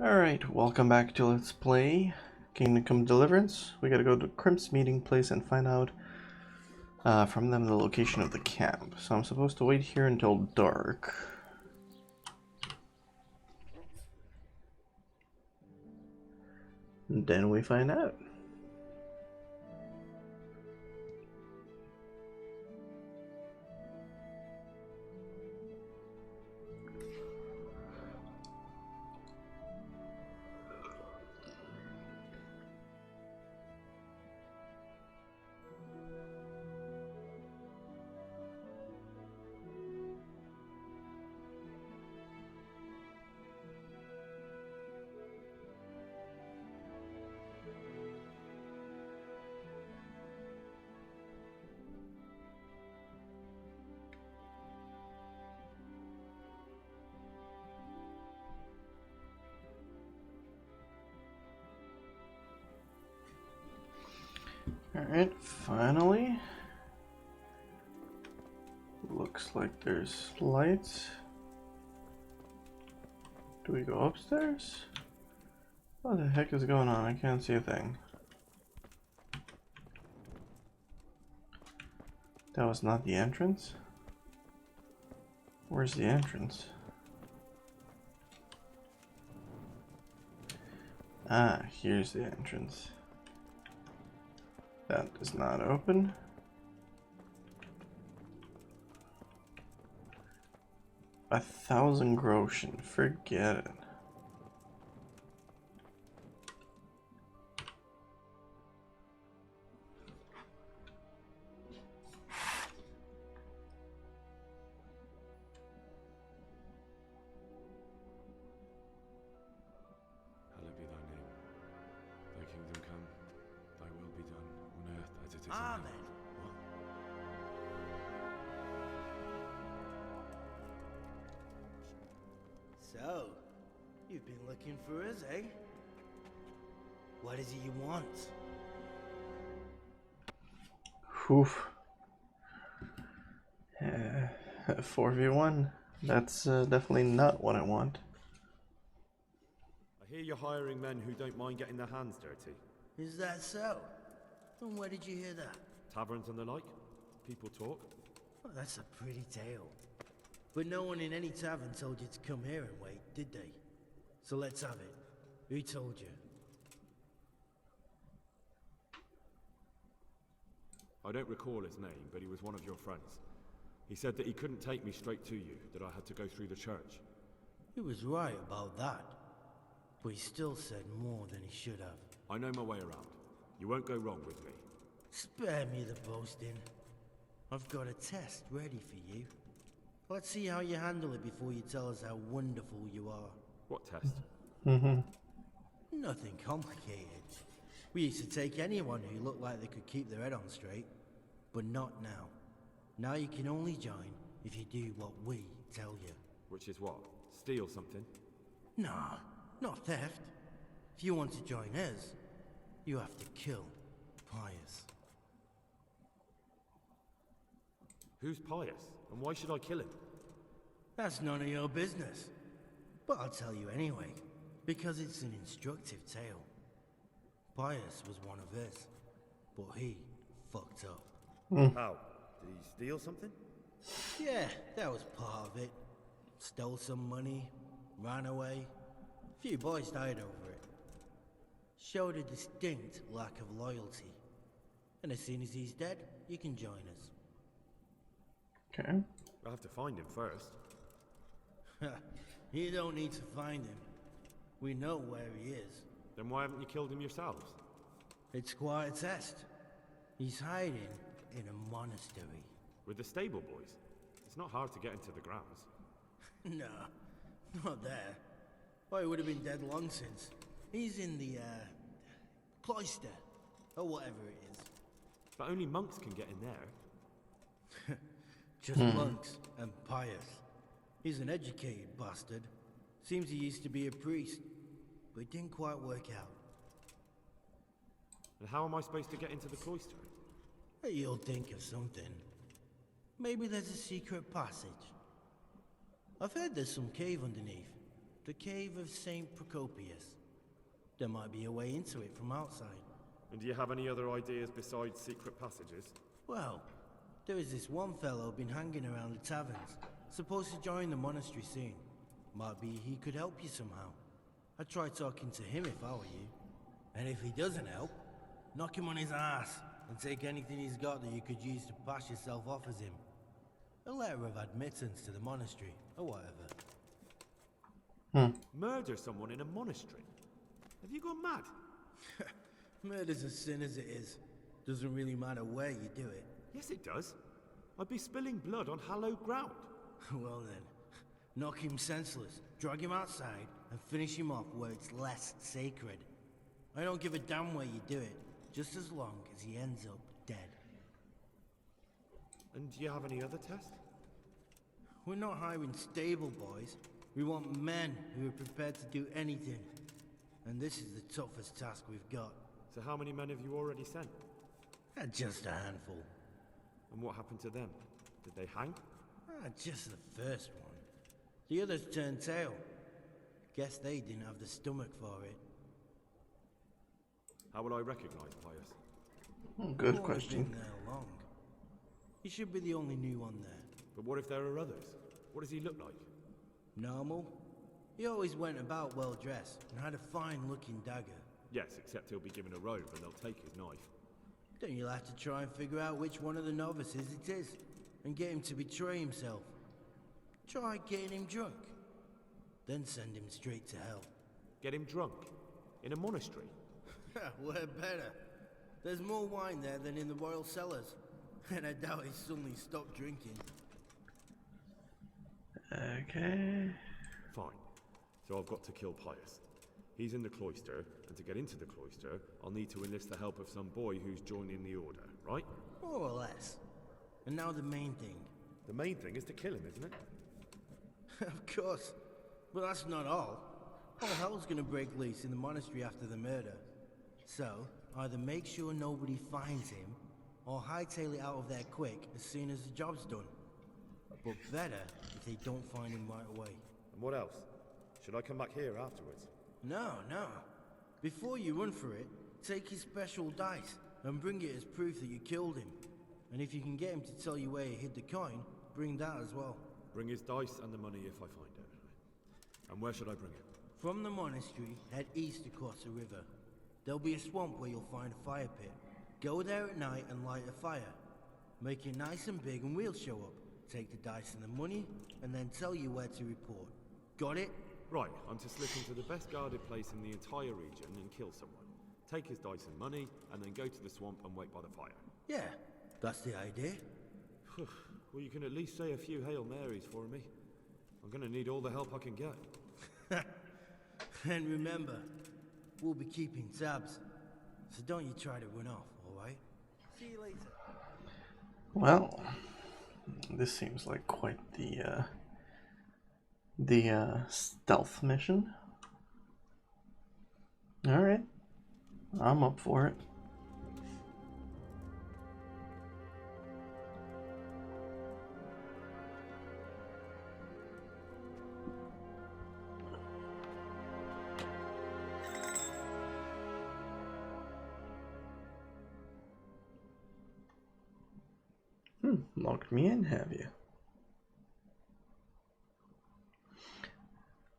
Alright, welcome back to Let's Play Come Deliverance. We gotta go to Crimp's meeting place and find out from them the location of the camp. So I'm supposed to wait here until dark. And then we find out. Alright, finally. Looks like there's lights. Do we go upstairs? What the heck is going on? I can't see a thing. That was not the entrance? Where's the entrance? Ah, here's the entrance. That is not open. A 1,000 groschen, forget it. Hallowed be thy name. Thy kingdom come, thy will be done, on earth as it is in Amen. heaven. What? So, you've been looking for us, eh? What is it you want? Oof. 4v1. That's definitely not what I want. I hear you're hiring men who don't mind getting their hands dirty. Is that so? And where did you hear that? Taverns and the like. People talk. Well, that's a pretty tale. But no one in any tavern told you to come here and wait, did they? So let's have it. Who told you? I don't recall his name, but he was one of your friends. He said that he couldn't take me straight to you, that I had to go through the church. He was right about that. But he still said more than he should have. I know my way around. You won't go wrong with me. Spare me the boasting. I've got a test ready for you. Let's see how you handle it before you tell us how wonderful you are. What test? Nothing complicated. We used to take anyone who looked like they could keep their head on straight. But not now. Now you can only join if you do what we tell you. Which is what? Steal something? Nah, not theft. If you want to join us, you have to kill Pius. Who's Pius? And why should I kill him? That's none of your business. But I'll tell you anyway, because it's an instructive tale. Pius was one of us, but he fucked up. How? Did he steal something? Yeah, that was part of it. Stole some money, ran away. A few boys died over it. Showed a distinct lack of loyalty. And as soon as he's dead, you can join us. Okay. I'll have to find him first. You don't need to find him. We know where he is. Then why haven't you killed him yourselves? It's quite a test. He's hiding in a monastery. With the stable boys? It's not hard to get into the grounds. No, not there. Well, he would have been dead long since. He's in the, cloister, or whatever it is. But only monks can get in there. Just monks and Pius. He's an educated bastard. Seems he used to be a priest, but it didn't quite work out. And how am I supposed to get into the cloister? You'll think of something. Maybe there's a secret passage. I've heard there's some cave underneath. The cave of St. Procopius. There might be a way into it from outside. And do you have any other ideas besides secret passages? Well, there is this one fellow been hanging around the taverns. Supposed to join the monastery soon. Might be he could help you somehow. I'd try talking to him if I were you. And if he doesn't help, knock him on his ass and take anything he's got that you could use to pass yourself off as him. A letter of admittance to the monastery, or whatever. Murder someone in a monastery? Have you gone mad? Murder's a sin as it is. Doesn't really matter where you do it. Yes, it does. I'd be spilling blood on hallowed ground. Well then, knock him senseless, drag him outside, and finish him off where it's less sacred. I don't give a damn where you do it, just as long as he ends up dead. And do you have any other tests? We're not hiring stable boys. We want men who are prepared to do anything. And this is the toughest task we've got. So how many men have you already sent? Just a handful. And what happened to them? Did they hang? Just the first one. The others turned tail. Guess they didn't have the stomach for it. How will I recognize Pius? Good You've question. been there long. He should be the only new one there. But what if there are others? What does he look like? Normal. He always went about well dressed and had a fine looking dagger. Yes, except he'll be given a robe and they'll take his knife. Then you'll have to try and figure out which one of the novices it is and get him to betray himself. Try getting him drunk. Then send him straight to hell. Get him drunk? In a monastery? Where better? There's more wine there than in the royal cellars. And I doubt he suddenly stopped drinking. Okay. Fine. So I've got to kill Pius. He's in the cloister, and to get into the cloister, I'll need to enlist the help of some boy who's joining the order, right? More or less. And now the main thing. The main thing is to kill him, isn't it? Of course. But that's not all. All hell's gonna break loose in the monastery after the murder. So, either make sure nobody finds him, or hightail it out of there quick as soon as the job's done. But better if they don't find him right away. And what else? Should I come back here afterwards? No. Before you run for it, take his special dice and bring it as proof that you killed him. And if you can get him to tell you where he hid the coin, bring that as well. Bring his dice and the money if I find it. And where should I bring it? From the monastery, head east across the river. There'll be a swamp where you'll find a fire pit. Go there at night and light a fire. Make it nice and big and we'll show up. Take the dice and the money, and then tell you where to report. Got it? Right, I'm to slip into the best guarded place in the entire region and kill someone. Take his dice and money, and then go to the swamp and wait by the fire. Yeah, that's the idea. Well, you can at least say a few Hail Marys for me. I'm gonna need all the help I can get. And remember, we'll be keeping tabs. So don't you try to run off, alright? See you later. Well, this seems like quite the stealth mission. All right, I'm up for it. Locked me in, have you?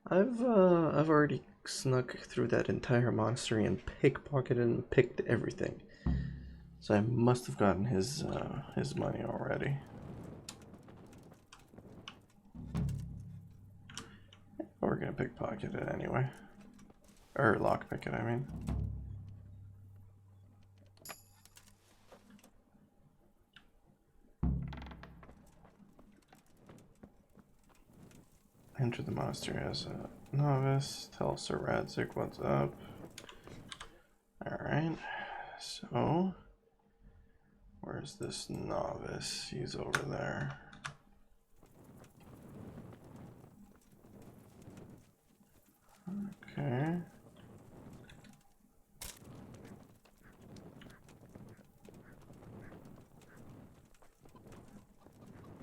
I've already snuck through that entire monastery and pickpocketed and picked everything. So I must have gotten his money already. We're gonna pickpocket it anyway. Or lockpick it, I mean. Enter the monastery as a novice. Tell Sir Radzik what's up. Alright, so where's this novice? He's over there. Okay.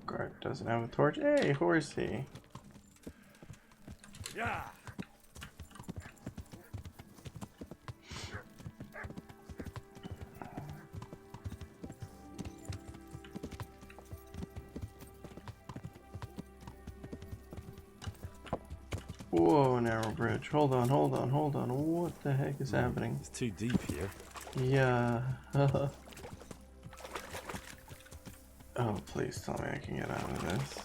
Guard doesn't have a torch. Hey, horsey. Yeah. Whoa, narrow bridge. Hold on, hold on, hold on. What the heck is happening? It's too deep here. Yeah. Oh, please tell me I can get out of this.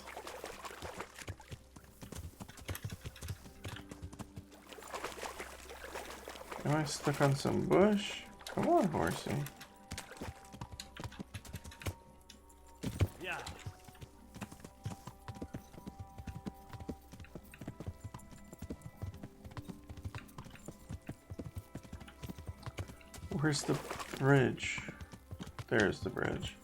Am I stuck on some bush? Come on, horsey. Yeah. Where's the bridge? There's the bridge.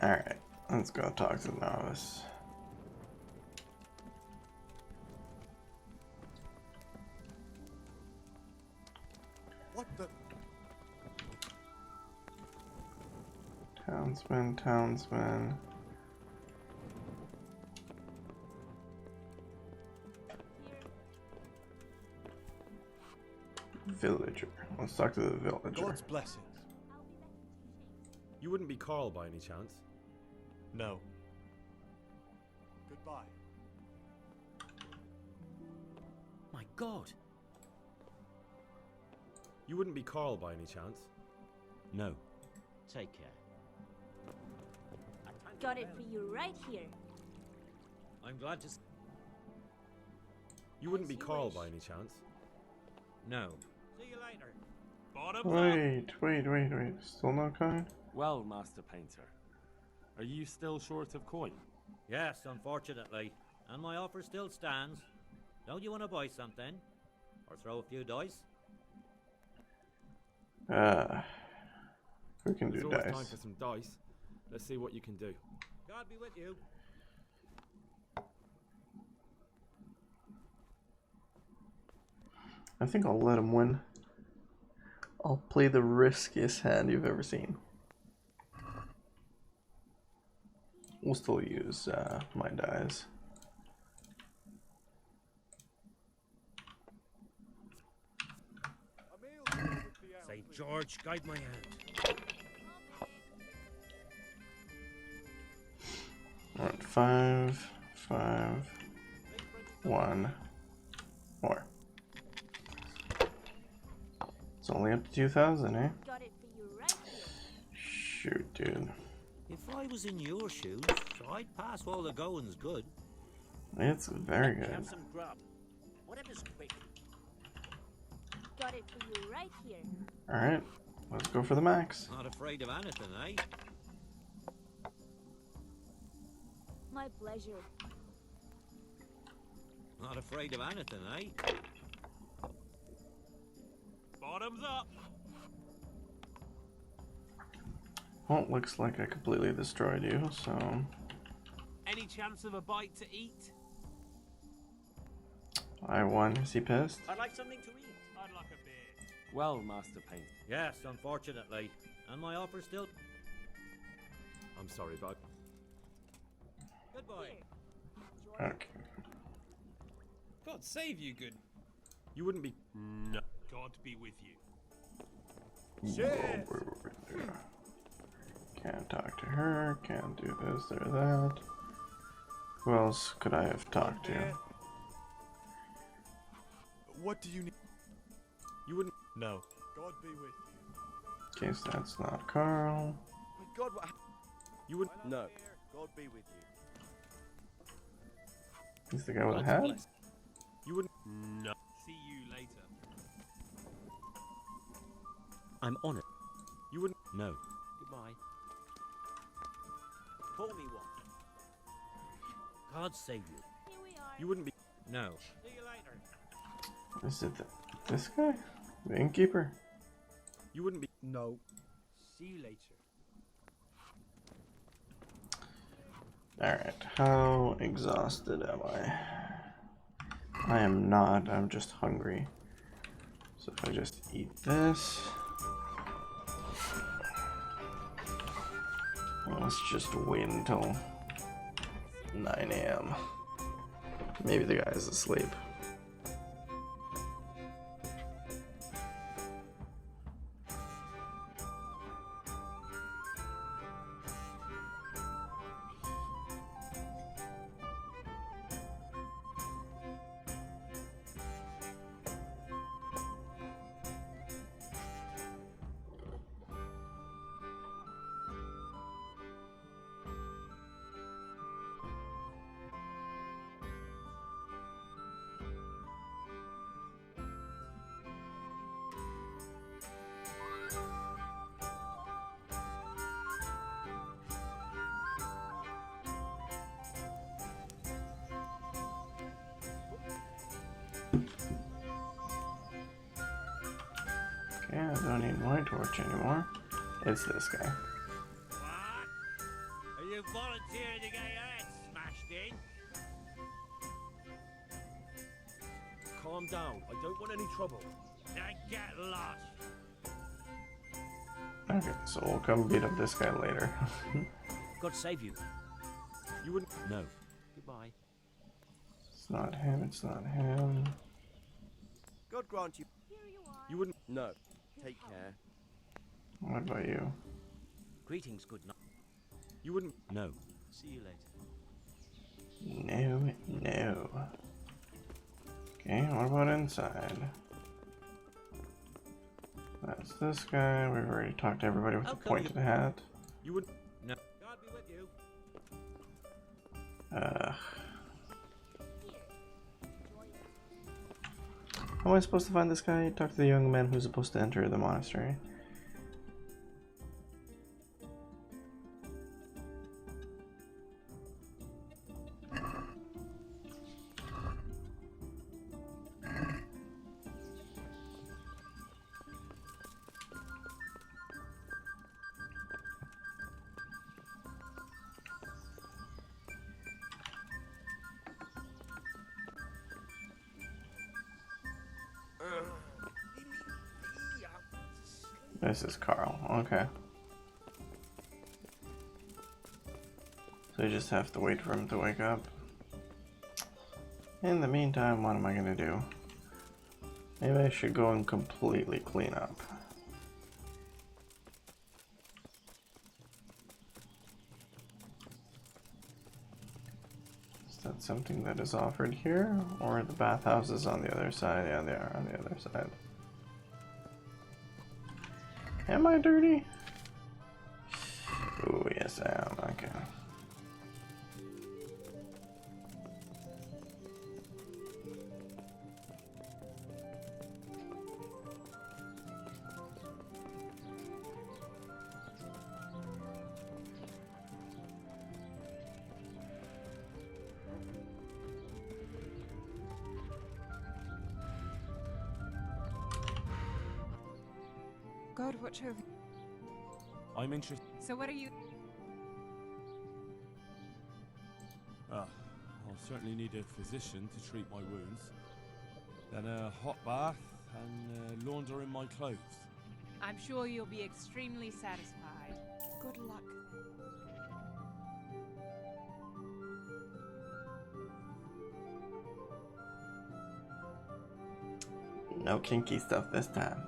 Alright, let's go talk to the novice. What the? Townsman, townsman. Villager. Let's talk to the villager. God's blessings. You wouldn't be Carl by any chance? No. Goodbye. My God. You wouldn't be Carl by any chance? No. Take care. Got it for you right here. I'm glad to. You wouldn't be As you Carl wish. by any chance? No. See you later. Wait. Still no coin? Well, Master Painter, are you still short of coin? Yes, unfortunately. And my offer still stands. Don't you want to buy something? Or throw a few dice? We can There's do always dice. time for some dice. Let's see what you can do. God be with you. I think I'll let him win. I'll play the riskiest hand you've ever seen. We'll still use my dice. St. George, guide my hand. Alright, 5, 5, 1, more. It's only up to 2,000, eh? Got it for you right here. Shoot, dude. If I was in your shoes, I'd pass while the going's good. It's very good. Have some grub. Whatever's quick. Got it for you right here. Alright, let's go for the max. Not afraid of anything, eh? My pleasure. Not afraid of anything, eh? Bottoms up! Well, looks like I completely destroyed you, so... Any chance of a bite to eat? I won. Is he pissed? I'd like something to eat. I'd like a beer. Well, Master Painter. Yes, unfortunately. And my offer still. I'm sorry, but Goodbye. Okay. God save you, good. you wouldn't be. No. God be with you. Shit! Can't talk to her, can't do this or that. Who else could I have talked to? What do you need? You wouldn't. No. God be with you. In case that's not Carl. My God, what? You would. No. God be with you. He's the guy with a God's hat? bless- You wouldn't. No. See you later. I'm on it. You wouldn't. No. Goodbye. Pour me one. God save you. Here we are. You wouldn't be. No. See you later. Is it this guy? The innkeeper? You wouldn't be. No. See you later. Alright, how exhausted am I? I am not, I'm just hungry. So if I just eat this... Well, let's just wait until 9 AM. Maybe the guy's asleep. don't need my torch anymore. It's this guy. What? Are you volunteering to get your head smashed in? Calm down. I don't want any trouble. Then get lost. Okay, so we'll come beat up this guy later. God save you. You wouldn't. No. Goodbye. It's not him, it's not him. God grant you. Here you are. You wouldn't. No. Take care. What about you? Greetings, good night. You wouldn't. No. See you later. No, no. Okay, what about inside? That's this guy. We've already talked to everybody with How the come pointed hat. You would. No. God be with you. Uh, Here. Enjoy it. how am I supposed to find this guy? Talk to the young man who's supposed to enter the monastery. This is Carl. Okay. So you just have to wait for him to wake up. In the meantime, what am I gonna do? Maybe I should go and completely clean up. Is that something that is offered here? Or the bathhouse is on the other side? Yeah, they are on the other side. Am I dirty? Oh, yes I am. Okay. God watch over. I'm interested. So what are you? I'll certainly need a physician to treat my wounds. Then a hot bath and laundering my clothes. I'm sure you'll be extremely satisfied. Good luck. No kinky stuff this time.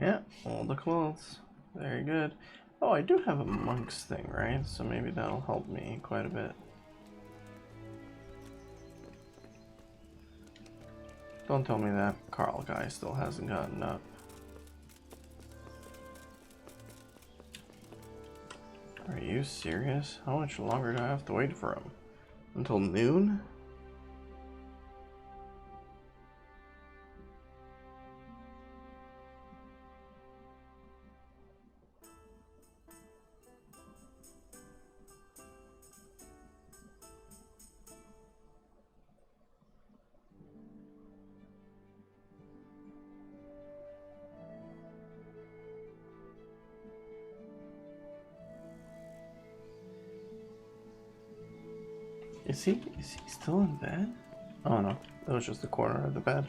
Yeah, all the clothes. Very good. Oh, I do have a monk's thing, right? So maybe that'll help me quite a bit. Don't tell me that Carl guy still hasn't gotten up. Are you serious? How much longer do I have to wait for him? Until noon? Is he still in bed? Oh no, that was just the corner of the bed.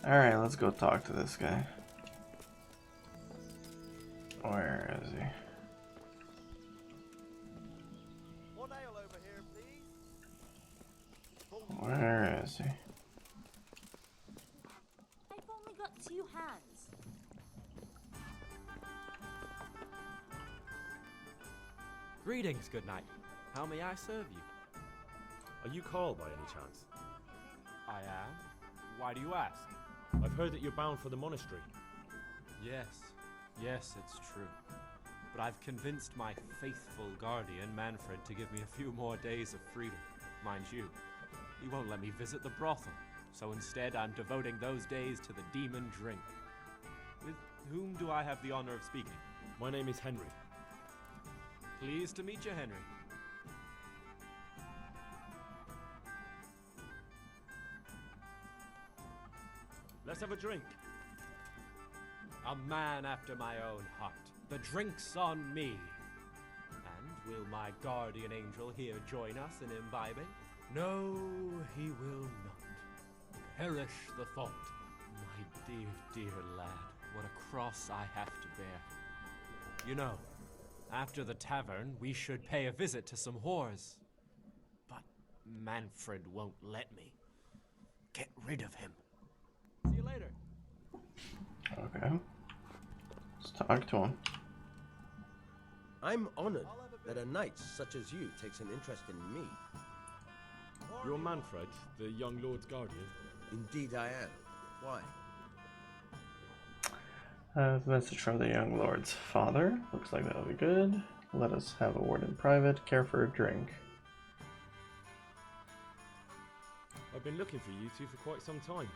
Alright, let's go talk to this guy. Where is he? One ale over here, please. Where is he? I've only got 2 hands. Greetings, good knight. How may I serve you? Are you Carl by any chance? I am. Why do you ask? I've heard that you're bound for the monastery. Yes, it's true. But I've convinced my faithful guardian, Manfred, to give me a few more days of freedom. Mind you, he won't let me visit the brothel, so instead I'm devoting those days to the demon drink. With whom do I have the honor of speaking? My name is Henry. Pleased to meet you, Henry. Let's have a drink. A man after my own heart. The drink's on me. And will my guardian angel here join us in imbibing? No, he will not. Perish the thought. My dear, dear lad, what a cross I have to bear. You know, after the tavern, we should pay a visit to some whores. But Manfred won't let me. Get rid of him. See you later. Okay. Let's talk to him. I'm honored that a knight such as you takes an interest in me. You're Manfred, the young lord's guardian? Indeed I am. Why? A message from the young lord's father. Looks like that'll be good. Let us have a word in private. Care for a drink. I've been looking for you two for quite some time.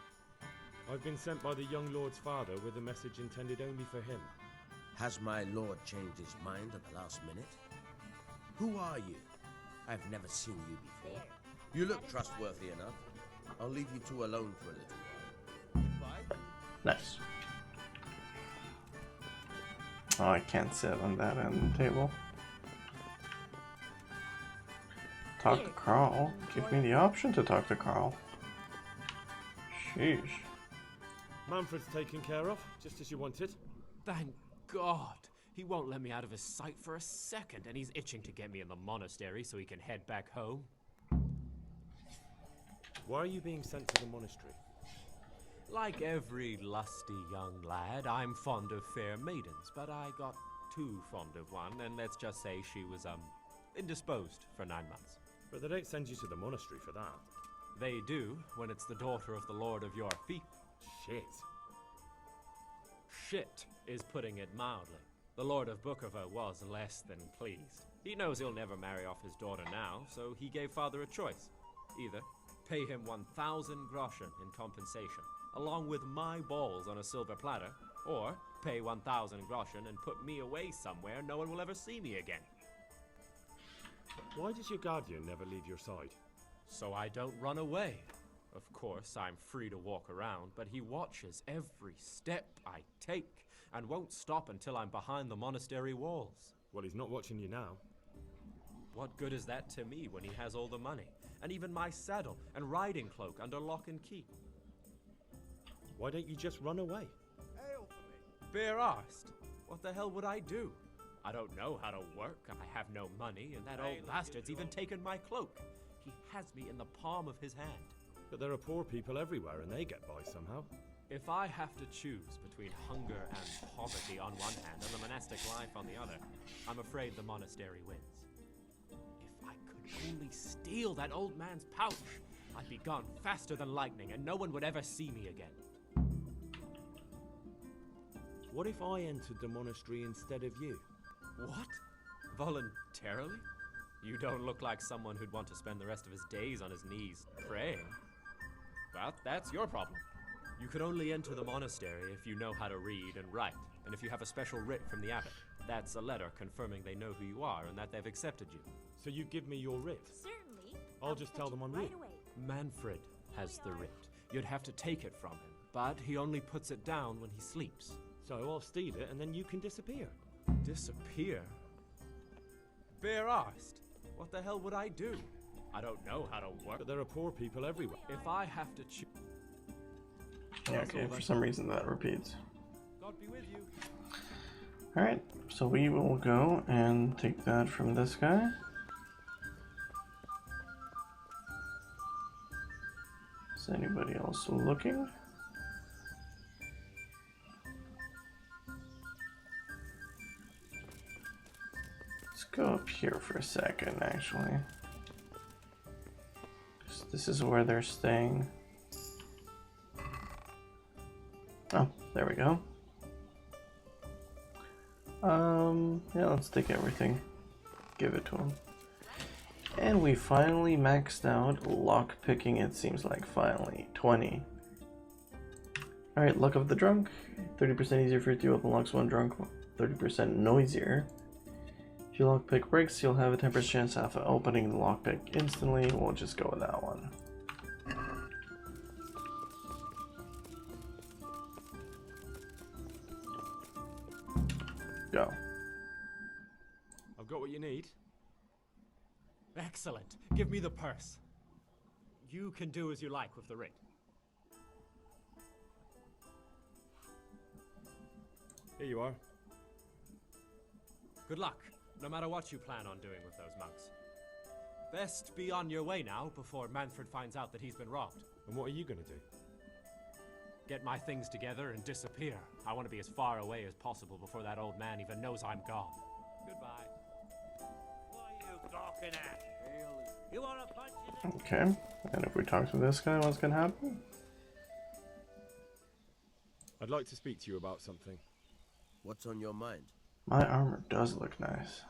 I've been sent by the young lord's father with a message intended only for him. Has my lord changed his mind at the last minute? Who are you? I've never seen you before. You look trustworthy enough. I'll leave you two alone for a little while. Goodbye. Nice. Oh, I can't sit on that end of the table. Talk to Carl. Give me the option to talk to Carl. Sheesh. Manfred's taken care of, just as you wanted. Thank God. He won't let me out of his sight for a second, and he's itching to get me in the monastery so he can head back home. Why are you being sent to the monastery? Like every lusty young lad, I'm fond of fair maidens, but I got too fond of one, and let's just say she was, indisposed for 9 months. But they don't send you to the monastery for that. They do, when it's the daughter of the Lord of your feet. Shit. Shit is putting it mildly. The Lord of Bukover was less than pleased. He knows he'll never marry off his daughter now, so he gave father a choice. Either pay him 1,000 groschen in compensation, along with my balls on a silver platter, or pay 1,000 groschen and put me away somewhere no one will ever see me again. Why does your guardian never leave your side? So I don't run away. Of course, I'm free to walk around, but he watches every step I take and won't stop until I'm behind the monastery walls. Well, he's not watching you now. What good is that to me when he has all the money, and even my saddle and riding cloak under lock and key? Why don't you just run away? Bare-arsed. What the hell would I do? I don't know how to work, I have no money, and that old bastard's even taken my cloak. He has me in the palm of his hand. But there are poor people everywhere and they get by somehow. If I have to choose between hunger and poverty on one hand and the monastic life on the other, I'm afraid the monastery wins. If I could only steal that old man's pouch, I'd be gone faster than lightning and no one would ever see me again. What if I entered the monastery instead of you? What? Voluntarily? You don't look like someone who'd want to spend the rest of his days on his knees praying. But that's your problem. You can only enter the monastery if you know how to read and write, and if you have a special writ from the abbot. That's a letter confirming they know who you are and that they've accepted you. So you give me your writ? Certainly. I'll just tell them I'm right you. away. Manfred has the writ. You'd have to take it from him, but he only puts it down when he sleeps. So I'll steal it and then you can disappear. Disappear? Bare-arsed. What the hell would I do? I don't know how to work. But there are poor people everywhere. If I have to choose... Yeah, okay, for some reason that repeats. God be with you. Alright, so we will go and take that from this guy. Is anybody else looking? Let's go up here for a second, actually. This is where they're staying. Oh, there we go. Yeah, let's take everything. Give it to him. And we finally maxed out lock picking, it seems like, finally. 20. Alright, luck of the drunk. 30% easier for you to open locks when drunk, 30% noisier. If you lockpick bricks, you'll have a 10% chance of opening the lockpick instantly. We'll just go with that one. Go. I've got what you need. Excellent. Give me the purse. You can do as you like with the ring. Here you are. Good luck, no matter what you plan on doing with those monks. Best be on your way now before Manfred finds out that he's been robbed. And what are you going to do? Get my things together and disappear. I want to be as far away as possible before that old man even knows I'm gone. Goodbye. What are you gawking at? You want to punch in the... Okay, and if we talk to this guy, what's gonna happen? I'd like to speak to you about something. What's on your mind? My armor does look nice.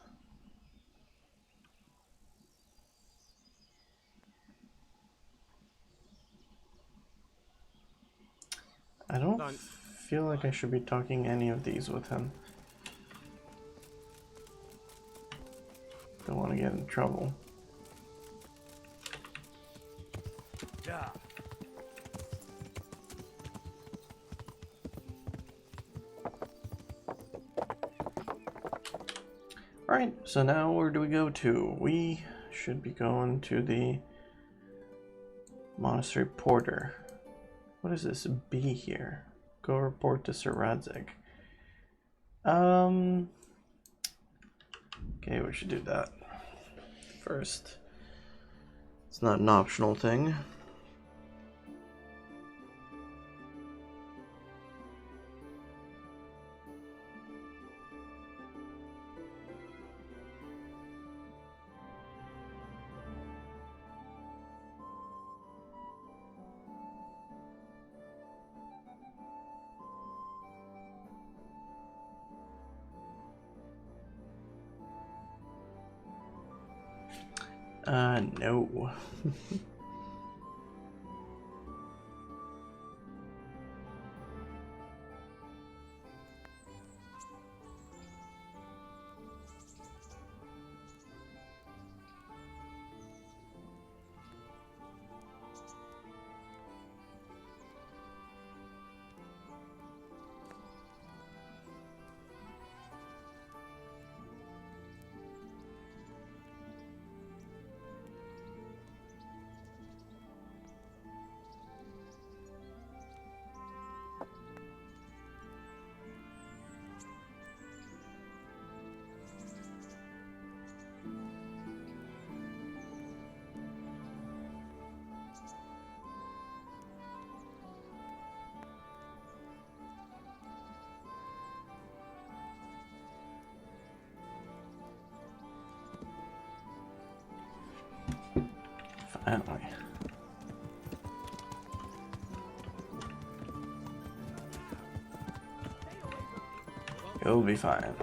I don't feel like I should be talking any of these with him. Don't want to get in trouble. Yeah. Alright, so now where do we go to? We should be going to the Monastery Porter. What is this B here? Go report to Sir Radzig. Okay, we should do that first. It's not an optional thing. No. Finally. You'll be fine.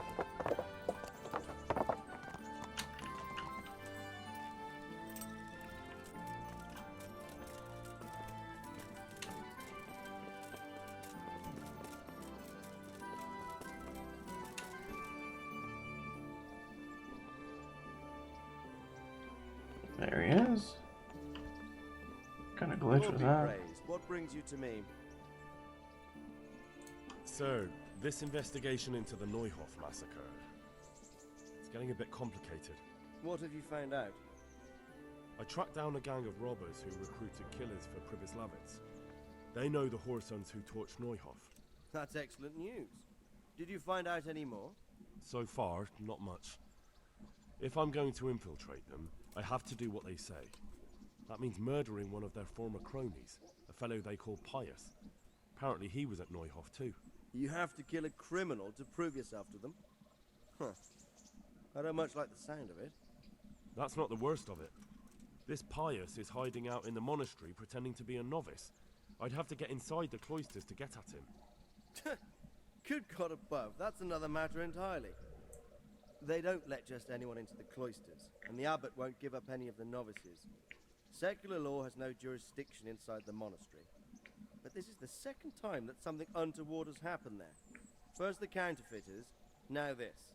There he is. Kind of glitch was that? What brings you to me? Sir, this investigation into the Neuhof massacre, it's getting a bit complicated. What have you found out? I tracked down a gang of robbers who recruited killers for Pribyslavitz. They know the Horsons who torched Neuhof. That's excellent news. Did you find out any more? So far, not much. If I'm going to infiltrate them, I have to do what they say. That means murdering one of their former cronies, a fellow they call Pius. Apparently he was at Neuhof too. You have to kill a criminal to prove yourself to them? Huh. I don't much like the sound of it. That's not the worst of it. This Pius is hiding out in the monastery pretending to be a novice. I'd have to get inside the cloisters to get at him. Good God above, that's another matter entirely. They don't let just anyone into the cloisters, and the abbot won't give up any of the novices. Secular law has no jurisdiction inside the monastery. But this is the second time that something untoward has happened there. First the counterfeiters, now this.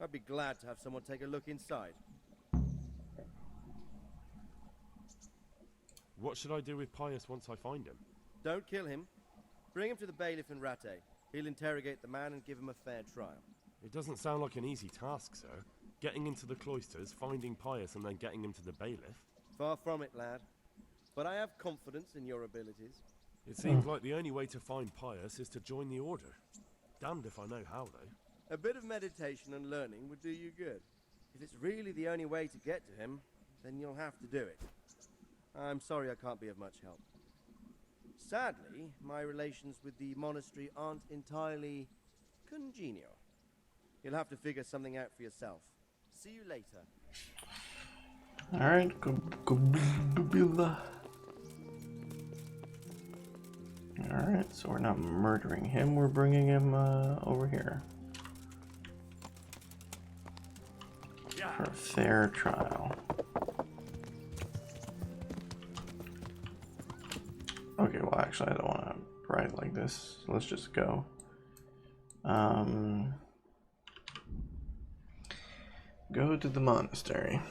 I'd be glad to have someone take a look inside. What should I do with Pius once I find him? Don't kill him. Bring him to the bailiff in Rattay. He'll interrogate the man and give him a fair trial. It doesn't sound like an easy task, sir. Getting into the cloisters, finding Pius, and then getting him to the bailiff. Far from it, lad. But I have confidence in your abilities. It seems like the only way to find Pius is to join the order. Damned if I know how, though. A bit of meditation and learning would do you good. If it's really the only way to get to him, then you'll have to do it. I'm sorry I can't be of much help. Sadly, my relations with the monastery aren't entirely congenial. You'll have to figure something out for yourself. See you later. Alright, Alright, so we're not murdering him, we're bringing him over here. For a fair trial. Okay, well actually I don't want to write like this. Let's just go. Go to the monastery.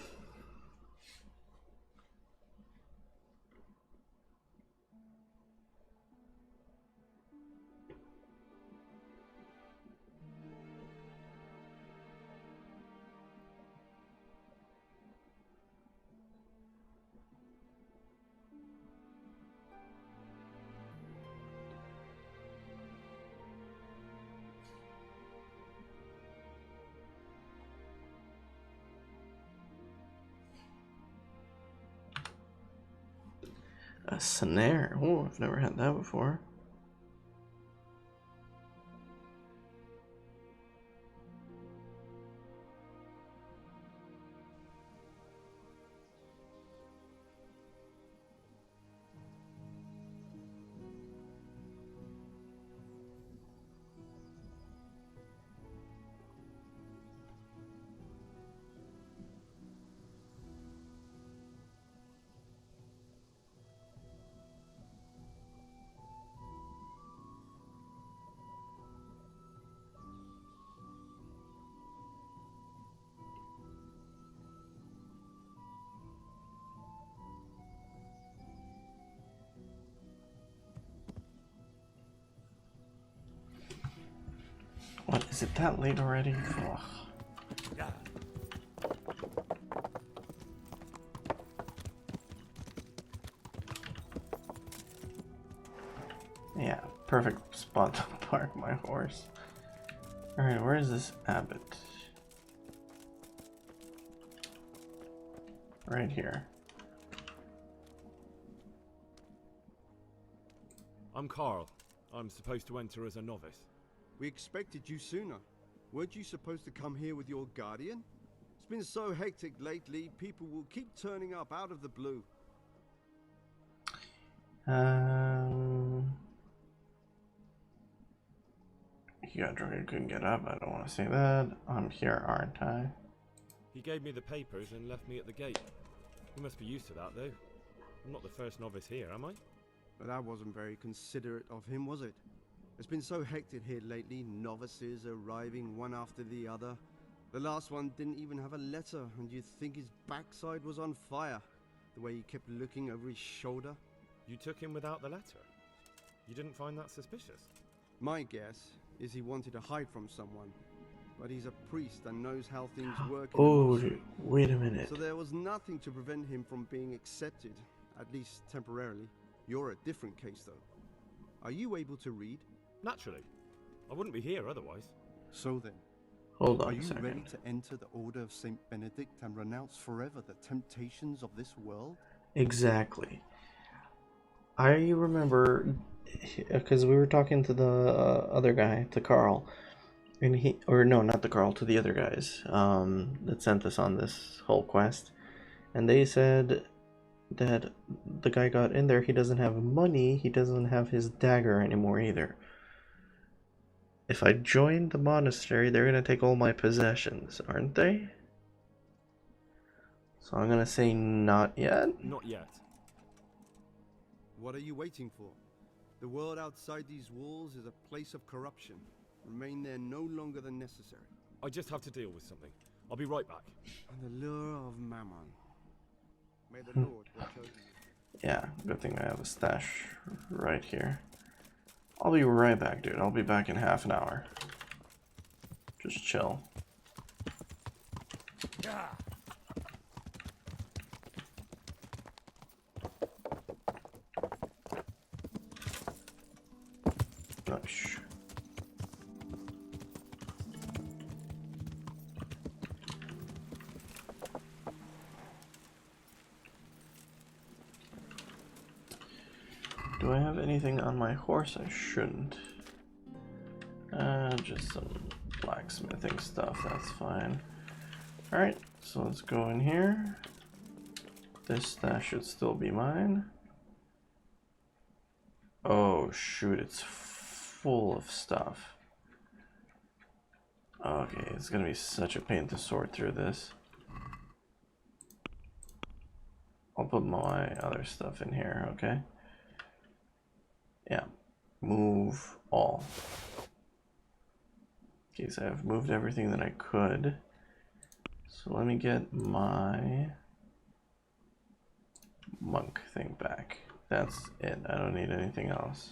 A snare. Oh, I've never had that before. What, is it that late already? Ugh. Yeah, perfect spot to park my horse. Alright, where is this abbot? Right here. I'm Carl. I'm supposed to enter as a novice. We expected you sooner. Weren't you supposed to come here with your guardian? It's been so hectic lately, people will keep turning up out of the blue. He got drunk and couldn't get up. I don't want to say that. I'm here, aren't I? He gave me the papers and left me at the gate. You must be used to that, though. I'm not the first novice here, am I? But that wasn't very considerate of him, was it? It's been so hectic here lately, novices arriving one after the other. The last one didn't even have a letter, and you'd think his backside was on fire, the way he kept looking over his shoulder. You took him without the letter? You didn't find that suspicious? My guess is he wanted to hide from someone, but he's a priest and knows how things work in the monastery. Wait a minute. So there was nothing to prevent him from being accepted, at least temporarily. You're a different case, though. Are you able to read? Naturally. I wouldn't be here otherwise. So then, hold on are a you second. ready to enter the Order of Saint Benedict and renounce forever the temptations of this world? Exactly. I remember, because we were talking to the other guy, to Carl, And he, or no, not the Carl, to the other guys that sent us on this whole quest. And they said that the guy got in there, he doesn't have money, he doesn't have his dagger anymore either. If I join the monastery, they're gonna take all my possessions, aren't they? So I'm gonna say not yet. Not yet. What are you waiting for? The world outside these walls is a place of corruption. Remain there no longer than necessary. I just have to deal with something. I'll be right back. And the lure of Mammon. May the Lord watch over you. Yeah, good thing I have a stash right here. I'll be right back, dude. I'll be back in half an hour. Just chill. Yeah. Nice. Do I have anything on my horse? I shouldn't. Just some blacksmithing stuff, that's fine. Alright, so let's go in here. This stash should still be mine. Oh shoot, it's full of stuff. Okay, it's gonna be such a pain to sort through this. I'll put my other stuff in here, okay? Yeah, move all. Okay, so I've moved everything that I could. So let me get my monk thing back. That's it. I don't need anything else.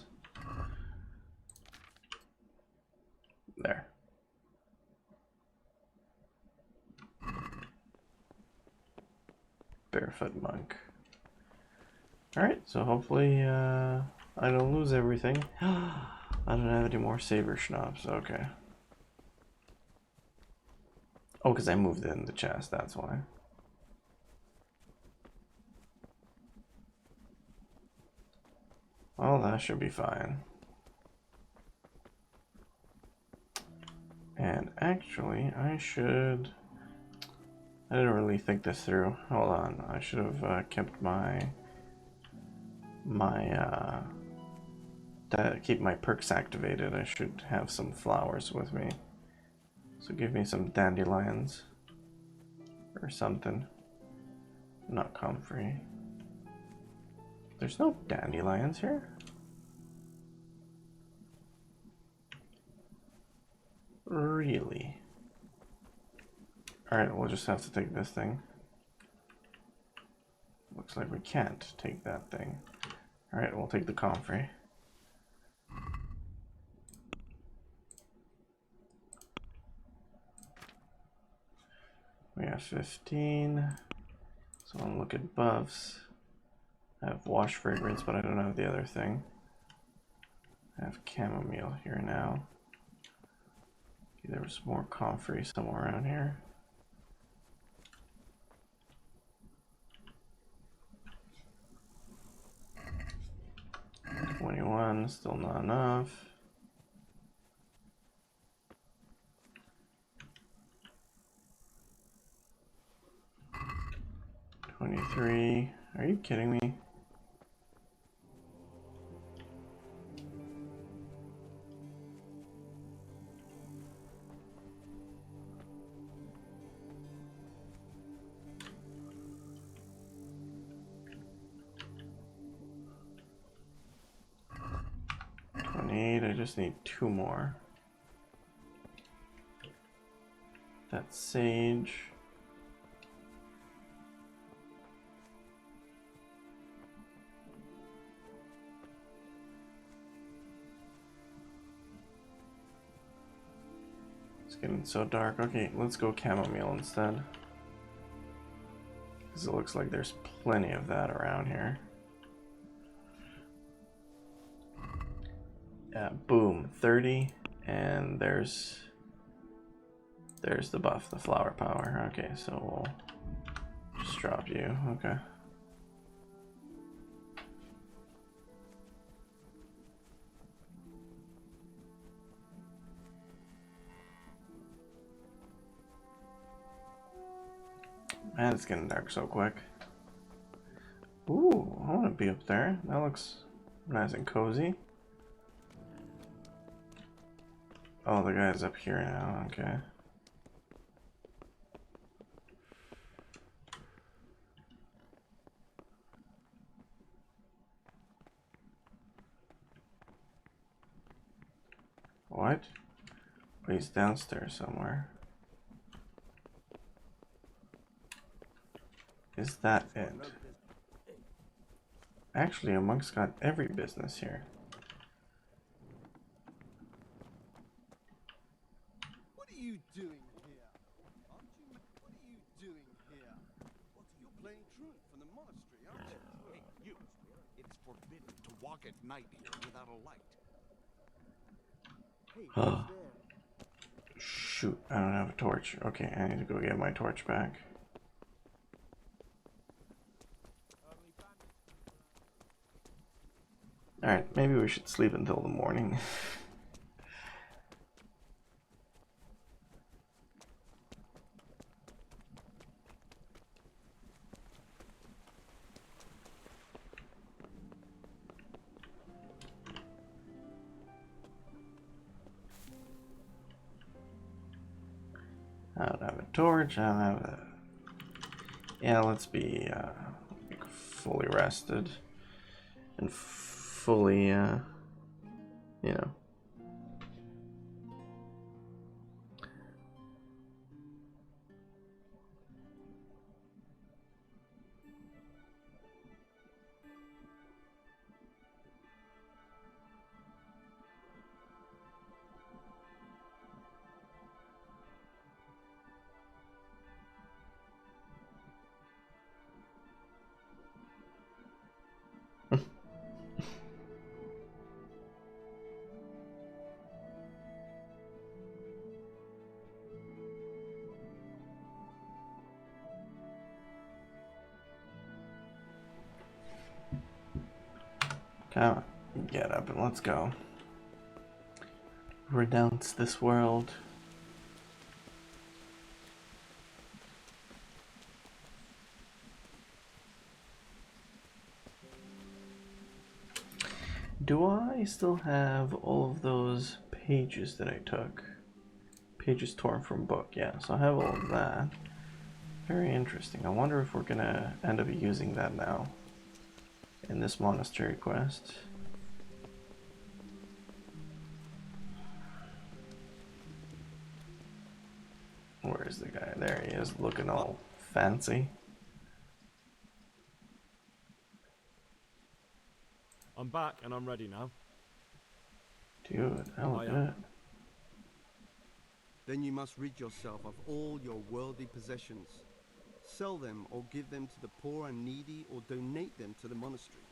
There. Barefoot monk. Alright, so hopefully I don't lose everything. I don't have any more saber schnapps. Okay. Oh, because I moved it in the chest, that's why. Well, that should be fine. And actually, I didn't really think this through. Hold on, I should have kept keep my perks activated. I should have some flowers with me. So give me some dandelions or something. Not comfrey. There's no dandelions here. Really? Alright, we'll just have to take this thing. Looks like we can't take that thing. Alright, we'll take the comfrey. We have 15. So I'll look at buffs. I have wash fragrance, but I don't have the other thing. I have chamomile here now. Okay, there was more comfrey somewhere around here. $21, still not enough. $23. Are you kidding me? I just need 2 more. That's sage. It's getting so dark. Okay, let's go chamomile instead. Because it looks like there's plenty of that around here. Yeah, boom, 30, and there's the buff, the flower power. Okay, so we'll just drop you. Okay. Man, it's getting dark so quick. Ooh, I want to be up there. That looks nice and cozy. Oh, the guy's up here now. Okay. What? Oh, he's downstairs somewhere. Is that it? Actually, a monk's got every business here. What are you doing here? Aren't you? What are you doing here? What, you're playing truant from the monastery, aren't you? Hey, you! It's forbidden to walk at night here without a light. Hey, who's there? Shoot, I don't have a torch. Okay, I need to go get my torch back. Alright, maybe we should sleep until the morning. I don't have a torch, I don't have a... Yeah, let's be fully rested. And fully, you know. Come on, get up and let's go. Renounce this world. Do I still have all of those pages that I took? Pages torn from book, yeah, so I have all of that. Very interesting. I wonder if we're gonna end up using that now in this monastery quest. Where's the guy? There he is, looking all fancy. I'm back and I'm ready now. Dude, I look good. Then you must rid yourself of all your worldly possessions. Sell them or give them to the poor and needy or donate them to the monastery.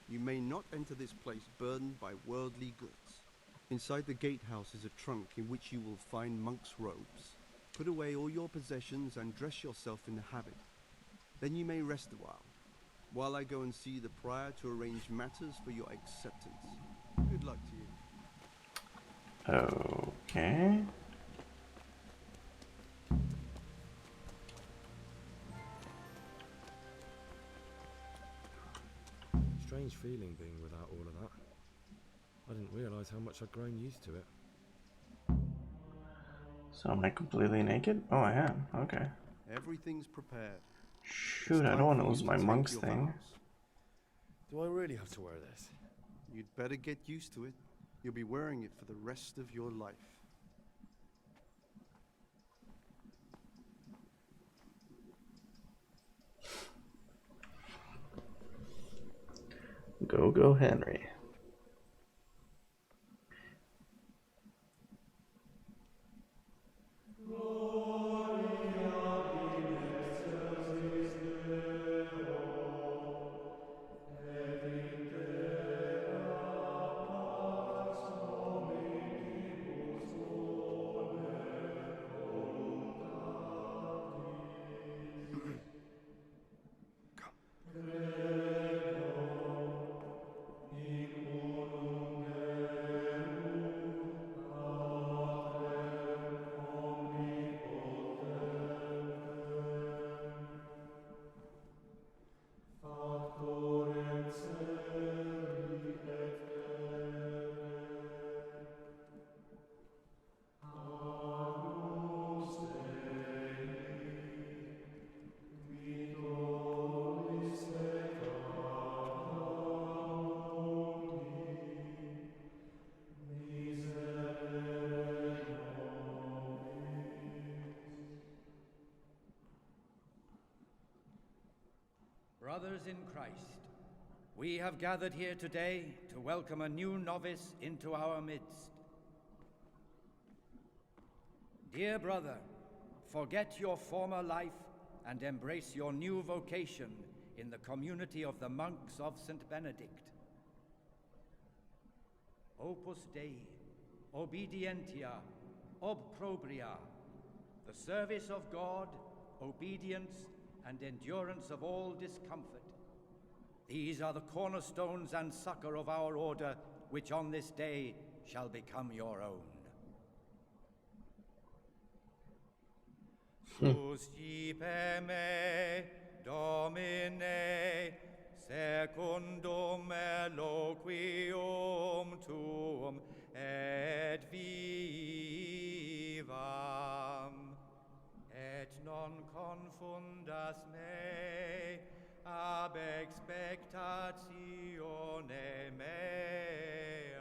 You may not enter this place burdened by worldly goods. Inside the gatehouse is a trunk in which you will find monk's robes. Put away all your possessions and dress yourself in the habit. Then you may rest a while I go and see the prior to arrange matters for your acceptance. Good luck to you. Okay. Strange feeling being without all of that. I didn't realise how much I'd grown used to it. So am I completely naked? Oh, I am. Okay. Everything's prepared. Shoot, I don't want to lose my monk's thing. Do I really have to wear this? You'd better get used to it. You'll be wearing it for the rest of your life. Go, Henry. Brothers in Christ, we have gathered here today to welcome a new novice into our midst. Dear brother, forget your former life and embrace your new vocation in the community of the monks of St. Benedict. Opus Dei, obedientia, obprobria, the service of God, obedience, and endurance of all discomfort. These are the cornerstones and succor of our order, which on this day shall become your own. Suscipe me, Domine, secundum eloquium tuum, et vivam, et non confundas me, ab expectatione mea.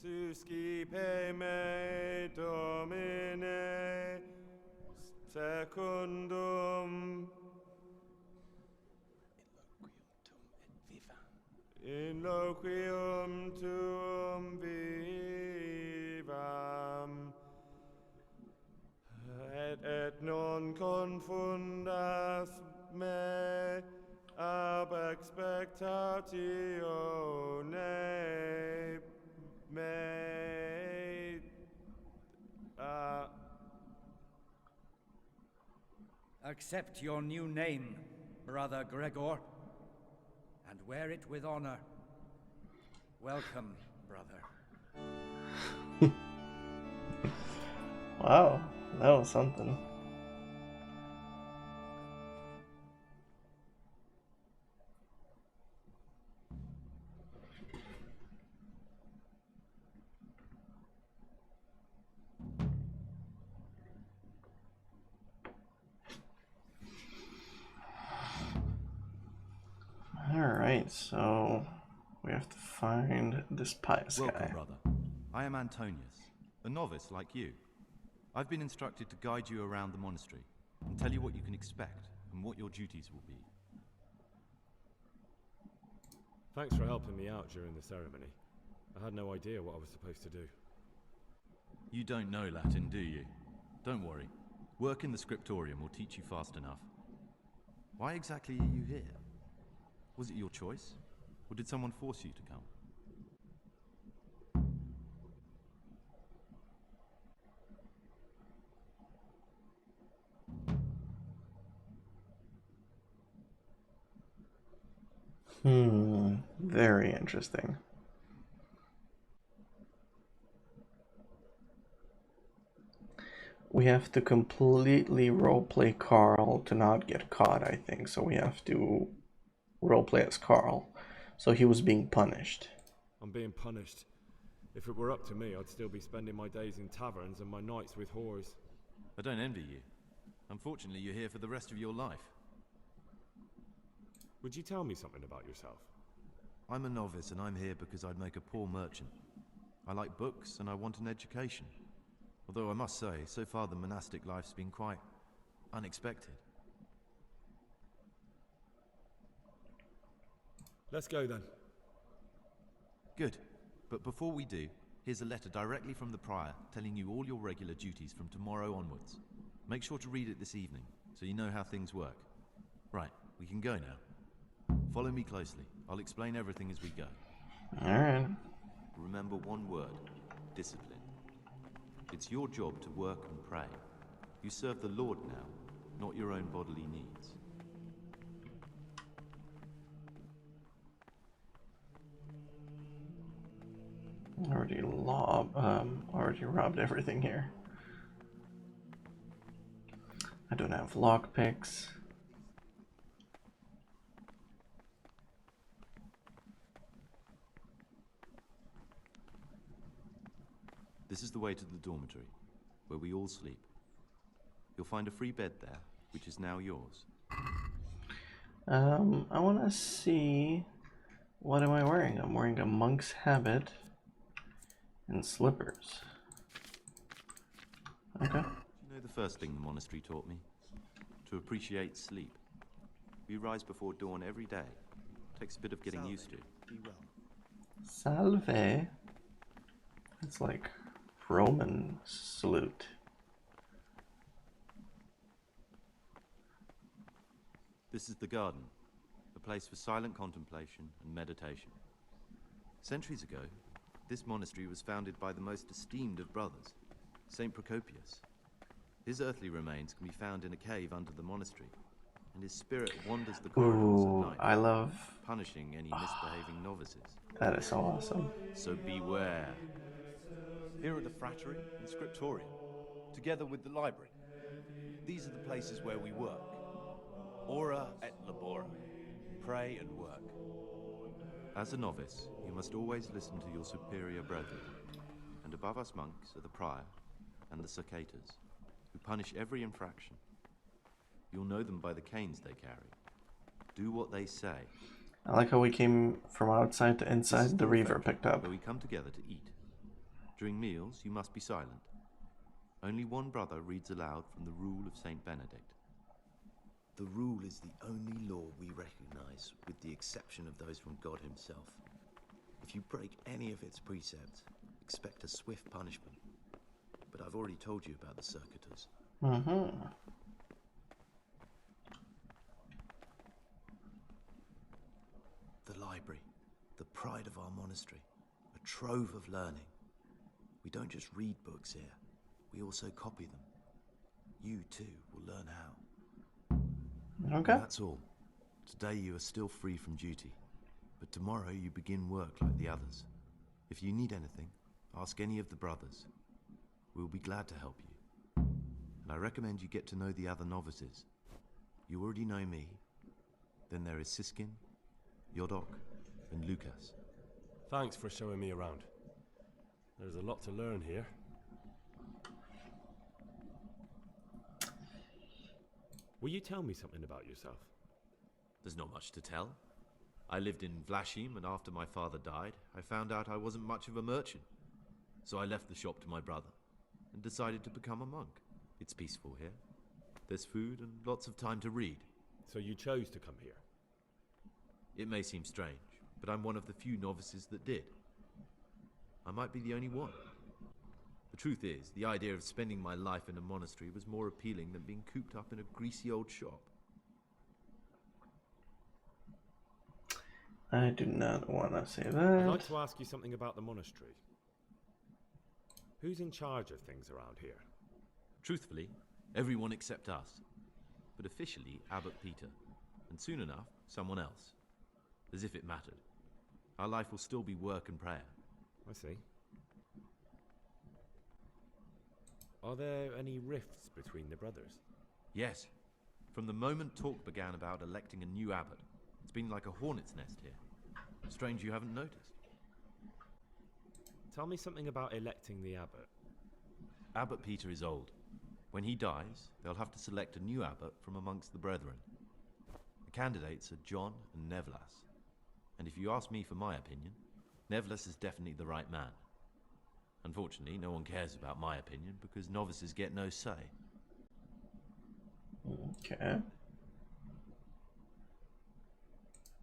Suscipe me, Domine, secundum in loquium tuum vivam, et non confundas me ab expectatione mea. Accept your new name, Brother Gregor, and wear it with honor. Welcome, brother. Wow, that was something. Alright, so we have to find this pious Welcome, guy. brother. I am Antonius, a novice like you. I've been instructed to guide you around the monastery and tell you what you can expect and what your duties will be. Thanks for helping me out during the ceremony. I had no idea what I was supposed to do. You don't know Latin, do you? Don't worry. Work in the scriptorium will teach you fast enough. Why exactly are you here? Was it your choice? Or did someone force you to come? Very interesting. We have to completely roleplay Carl to not get caught, I think. So we have to roleplay as Carl. So he was being punished. I'm being punished. If it were up to me, I'd still be spending my days in taverns and my nights with whores. I don't envy you. Unfortunately, you're here for the rest of your life. Would you tell me something about yourself? I'm a novice and I'm here because I'd make a poor merchant. I like books and I want an education. Although I must say, so far the monastic life's been quite unexpected. Let's go then. Good. But before we do, here's a letter directly from the prior telling you all your regular duties from tomorrow onwards. Make sure to read it this evening, so you know how things work. Right, we can go now. Follow me closely. I'll explain everything as we go. Alright. Remember one word, discipline. It's your job to work and pray. You serve the Lord now, not your own bodily needs. Already robbed everything here. I don't have lockpicks. This is the way to the dormitory, where we all sleep. You'll find a free bed there, which is now yours. I want to see... What am I wearing? I'm wearing a monk's habit. And slippers. Okay. You know the first thing the monastery taught me? To appreciate sleep. We rise before dawn every day. Takes a bit of getting used to. Be well. Salve. It's like Roman salute. This is the garden, a place for silent contemplation and meditation. Centuries ago, this monastery was founded by the most esteemed of brothers, Saint Procopius. His earthly remains can be found in a cave under the monastery, and his spirit wanders the corridors at night, I love... punishing any misbehaving novices. That is so awesome. So beware. Here are the frattery and scriptorium, together with the library. These are the places where we work. Ora et labora. Pray and work. As a novice, you must always listen to your superior brethren. And above us monks are the prior and the circators, who punish every infraction. You'll know them by the canes they carry. Do what they say. I like how we came from outside to inside. The Reaver picked up. Where we come together to eat. During meals, you must be silent. Only one brother reads aloud from the Rule of Saint Benedict. The rule is the only law we recognize, with the exception of those from God himself. If you break any of its precepts, expect a swift punishment. But I've already told you about the circuitous. Mm-hmm. The library, the pride of our monastery, a trove of learning. We don't just read books here, we also copy them. You too will learn how. Okay. And that's all. Today you are still free from duty, but tomorrow you begin work like the others. If you need anything, ask any of the brothers. We'll be glad to help you. And I recommend you get to know the other novices. You already know me. Then there is Siskin, Yodok, and Lucas. Thanks for showing me around. There's a lot to learn here. Will you tell me something about yourself? There's not much to tell. I lived in Vlashim, and after my father died, I found out I wasn't much of a merchant. So I left the shop to my brother, and decided to become a monk. It's peaceful here. There's food and lots of time to read. So you chose to come here? It may seem strange, but I'm one of the few novices that did. I might be the only one. The truth is, the idea of spending my life in a monastery was more appealing than being cooped up in a greasy old shop. I do not want to say that. I'd like to ask you something about the monastery. Who's in charge of things around here? Truthfully, everyone except us. But officially, Abbot Peter. And soon enough, someone else. As if it mattered. Our life will still be work and prayer. I see. Are there any rifts between the brothers? Yes. From the moment talk began about electing a new abbot, it's been like a hornet's nest here. Strange you haven't noticed. Tell me something about electing the abbot. Abbot Peter is old. When he dies, they'll have to select a new abbot from amongst the brethren. The candidates are John and Nevlas. And if you ask me for my opinion, Nevlas is definitely the right man. Unfortunately, no one cares about my opinion because novices get no say. Okay.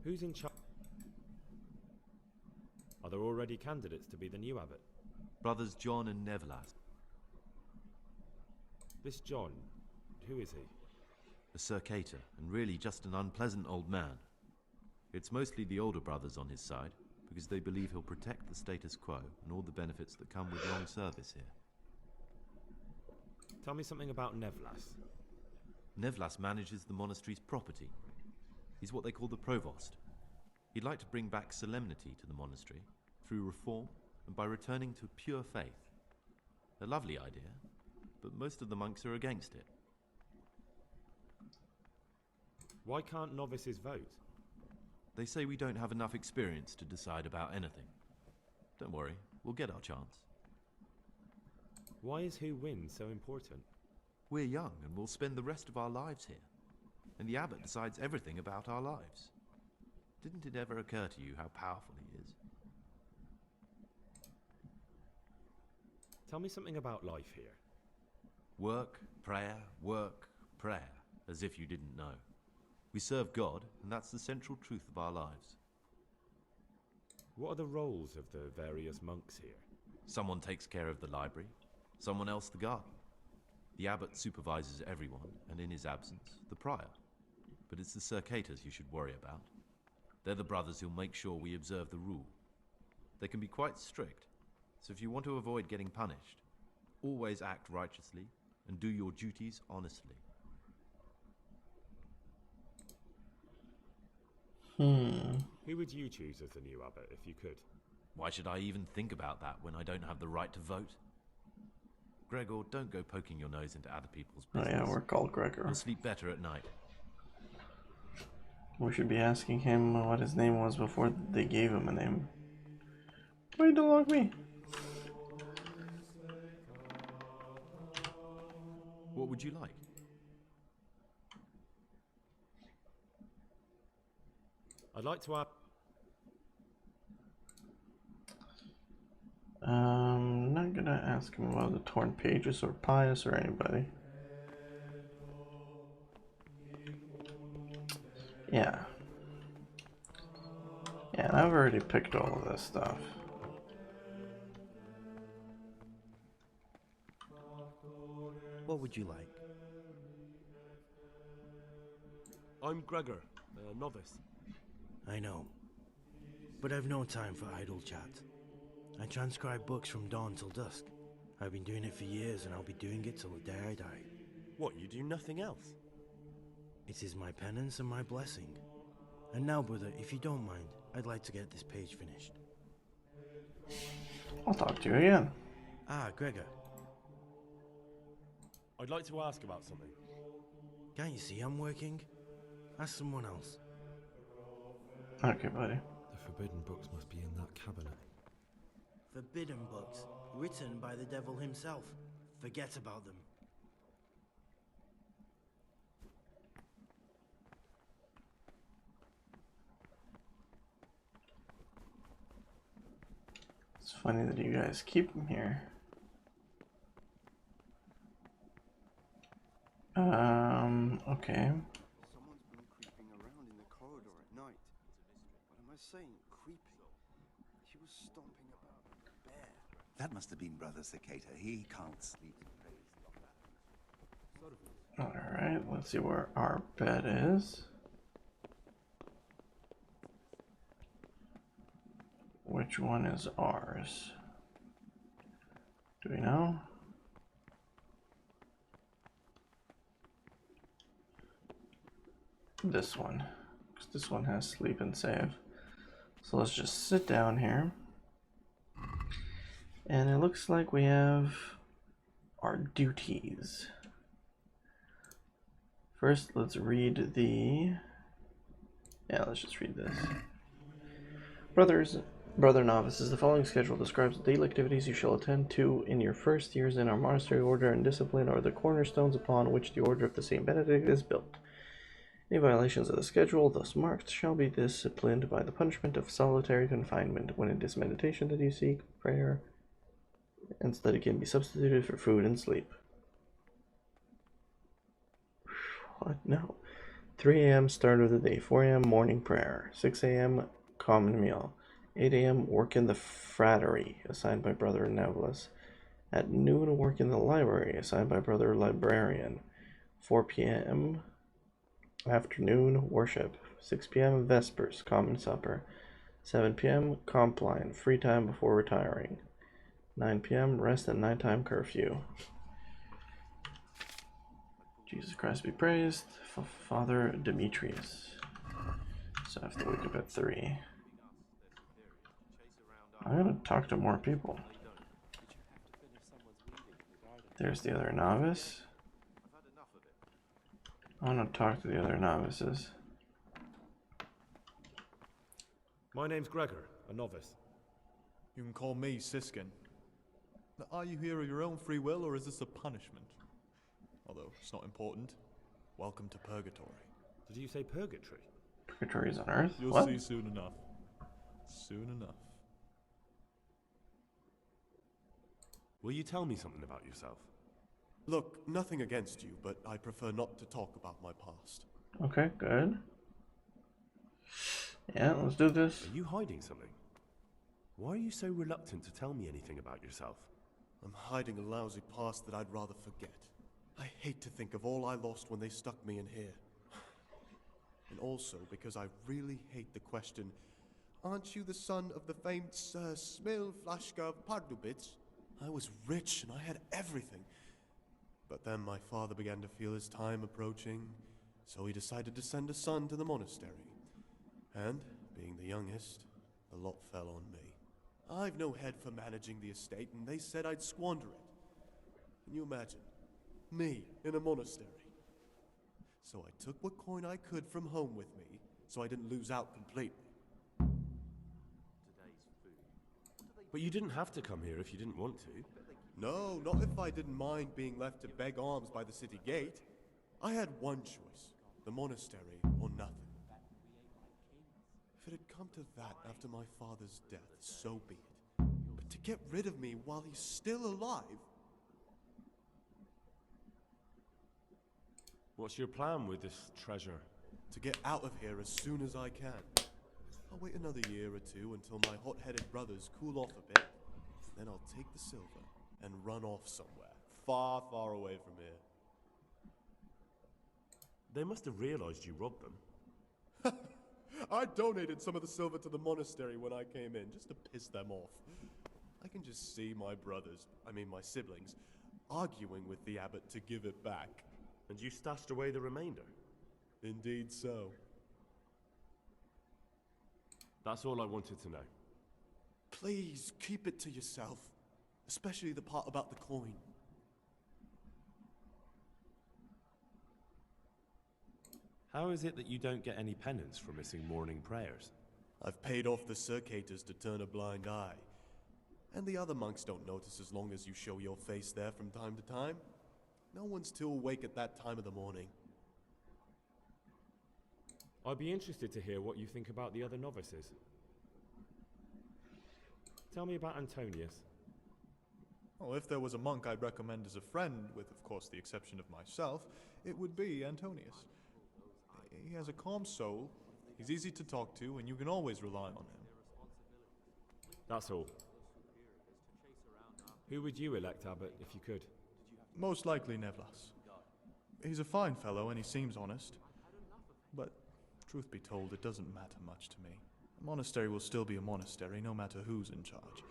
Who's in charge? Are there already candidates to be the new abbot? Brothers John and Nevlas. This John, who is he? A circator, and really just an unpleasant old man. It's mostly the older brothers on his side, because they believe he'll protect the status quo and all the benefits that come with long service here. Tell me something about Nevlas. Nevlas manages the monastery's property. He's what they call the provost. He'd like to bring back solemnity to the monastery through reform and by returning to pure faith. A lovely idea, but most of the monks are against it. Why can't novices vote? They say we don't have enough experience to decide about anything. Don't worry, we'll get our chance. Why is who wins so important? We're young and we'll spend the rest of our lives here. And the abbot decides everything about our lives. Didn't it ever occur to you how powerful he is? Tell me something about life here. Work, prayer, as if you didn't know. We serve God, and that's the central truth of our lives. What are the roles of the various monks here? Someone takes care of the library, someone else the garden. The abbot supervises everyone, and in his absence, the prior. But it's the circators you should worry about. They're the brothers who'll make sure we observe the rule. They can be quite strict, so if you want to avoid getting punished, always act righteously and do your duties honestly. Who would you choose as the new abbot if you could? Why should I even think about that when I don't have the right to vote? Gregor, don't go poking your nose into other people's business. Oh yeah, we're called Gregor. You'll sleep better at night. We should be asking him what his name was before they gave him a name. Why don't lock me? What would you like? I'd like to add... Not gonna ask him about the torn pages or Pius or anybody. Yeah. Yeah, and I've already picked all of this stuff. What would you like? I'm Gregor, a novice. I know, but I've no time for idle chat. I transcribe books from dawn till dusk. I've been doing it for years, and I'll be doing it till the day I die. What, you do nothing else? It is my penance and my blessing. And now, brother, if you don't mind, I'd like to get this page finished. I'll talk to you again. Ah, Gregor. I'd like to ask about something. Can't you see I'm working? Ask someone else. Okay, buddy. The forbidden books must be in that cabinet. Forbidden books, written by the devil himself. Forget about them. It's funny that you guys keep them here. Okay. Someone's been creeping around in the corridor at night. What am I saying? Creeping? He was stomping about like a bear. That must have been Brother Cicada. He can't sleep. Alright, let's see where our bed is. Which one is ours? Do we know? This one. 'Cause this one has sleep and save. So let's just sit down here. And it looks like we have our duties. First, let's read the... Yeah, let's just read this. Brother novices, the following schedule describes the daily activities you shall attend to in your first years in our monastery. Order and discipline are the cornerstones upon which the order of the Saint Benedict is built. Any violations of the schedule thus marked shall be disciplined by the punishment of solitary confinement. When it is meditation that you seek, prayer and study can be substituted for food and sleep. What? No. 3 a.m. start of the day. 4 a.m. morning prayer. 6 a.m. common meal. 8 a.m. work in the frattery, assigned by Brother Nevlis. At noon, work in the library, assigned by Brother Librarian. 4 p.m. afternoon worship. 6 p.m. vespers, common supper. 7 p.m. compline, free time before retiring. 9 p.m. rest and nighttime curfew. Jesus Christ be praised. Father Demetrius. So I have to wake up at 3. I'm gonna talk to more people. There's the other novice. I wanna talk to the other novices. My name's Gregor, a novice. You can call me Siskin. Now, are you here of your own free will, or is this a punishment? Although it's not important. Welcome to Purgatory. Did you say purgatory? Purgatory is on Earth? You'll What? see soon enough. Soon enough. Will you tell me something about yourself? Look, nothing against you, but I prefer not to talk about my past. Okay, good. Yeah, let's do this. Are you hiding something? Why are you so reluctant to tell me anything about yourself? I'm hiding a lousy past that I'd rather forget. I hate to think of all I lost when they stuck me in here. And also because I really hate the question, aren't you the son of the famed Sir Smil Flashka of Pardubitz? I was rich and I had everything. But then my father began to feel his time approaching, so he decided to send a son to the monastery. And, being the youngest, the lot fell on me. I've no head for managing the estate, and they said I'd squander it. Can you imagine? Me, in a monastery. So I took what coin I could from home with me, so I didn't lose out completely. But you didn't have to come here if you didn't want to. No, not if I didn't mind being left to beg alms by the city gate. I had one choice, the monastery or nothing. If it had come to that after my father's death, so be it. But to get rid of me while he's still alive... What's your plan with this treasure? To get out of here as soon as I can. I'll wait another year or two until my hot-headed brothers cool off a bit. Then I'll take the silver and run off somewhere, far, far away from here. They must have realized you robbed them. I donated some of the silver to the monastery when I came in, just to piss them off. I can just see my my siblings, arguing with the abbot to give it back. And you stashed away the remainder? Indeed so. That's all I wanted to know. Please, keep it to yourself. Especially the part about the coin. How is it that you don't get any penance for missing morning prayers? I've paid off the circators to turn a blind eye. And the other monks don't notice as long as you show your face there from time to time. No one's too awake at that time of the morning. I'd be interested to hear what you think about the other novices. Tell me about Antonius. Well, if there was a monk I'd recommend as a friend, with of course the exception of myself, it would be Antonius. He has a calm soul, he's easy to talk to, and you can always rely on him. That's all. Who would you elect, Abbot, if you could? Most likely Nevlas. He's a fine fellow and he seems honest. But, truth be told, it doesn't matter much to me. A monastery will still be a monastery, no matter who's in charge.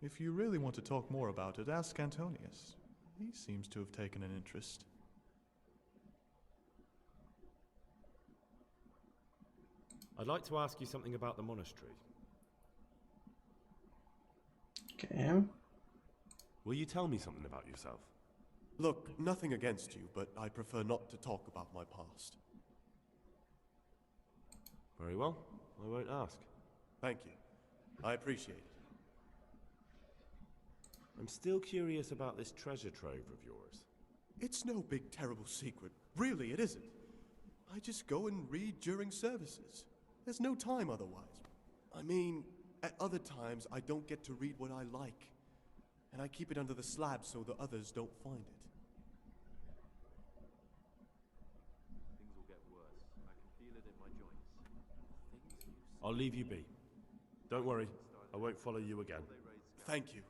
If you really want to talk more about it, ask Antonius. He seems to have taken an interest. I'd like to ask you something about the monastery. Okay. Will you tell me something about yourself? Look, nothing against you, but I prefer not to talk about my past. Very well, I won't ask. Thank you. I appreciate it. I'm still curious about this treasure trove of yours. It's no big terrible secret. Really, it isn't. I just go and read during services. There's no time otherwise. I mean, at other times I don't get to read what I like. And I keep it under the slab so the others don't find it. Things will get worse. I can feel it in my joints. I'll leave you be. Don't worry, I won't follow you again. Thank you.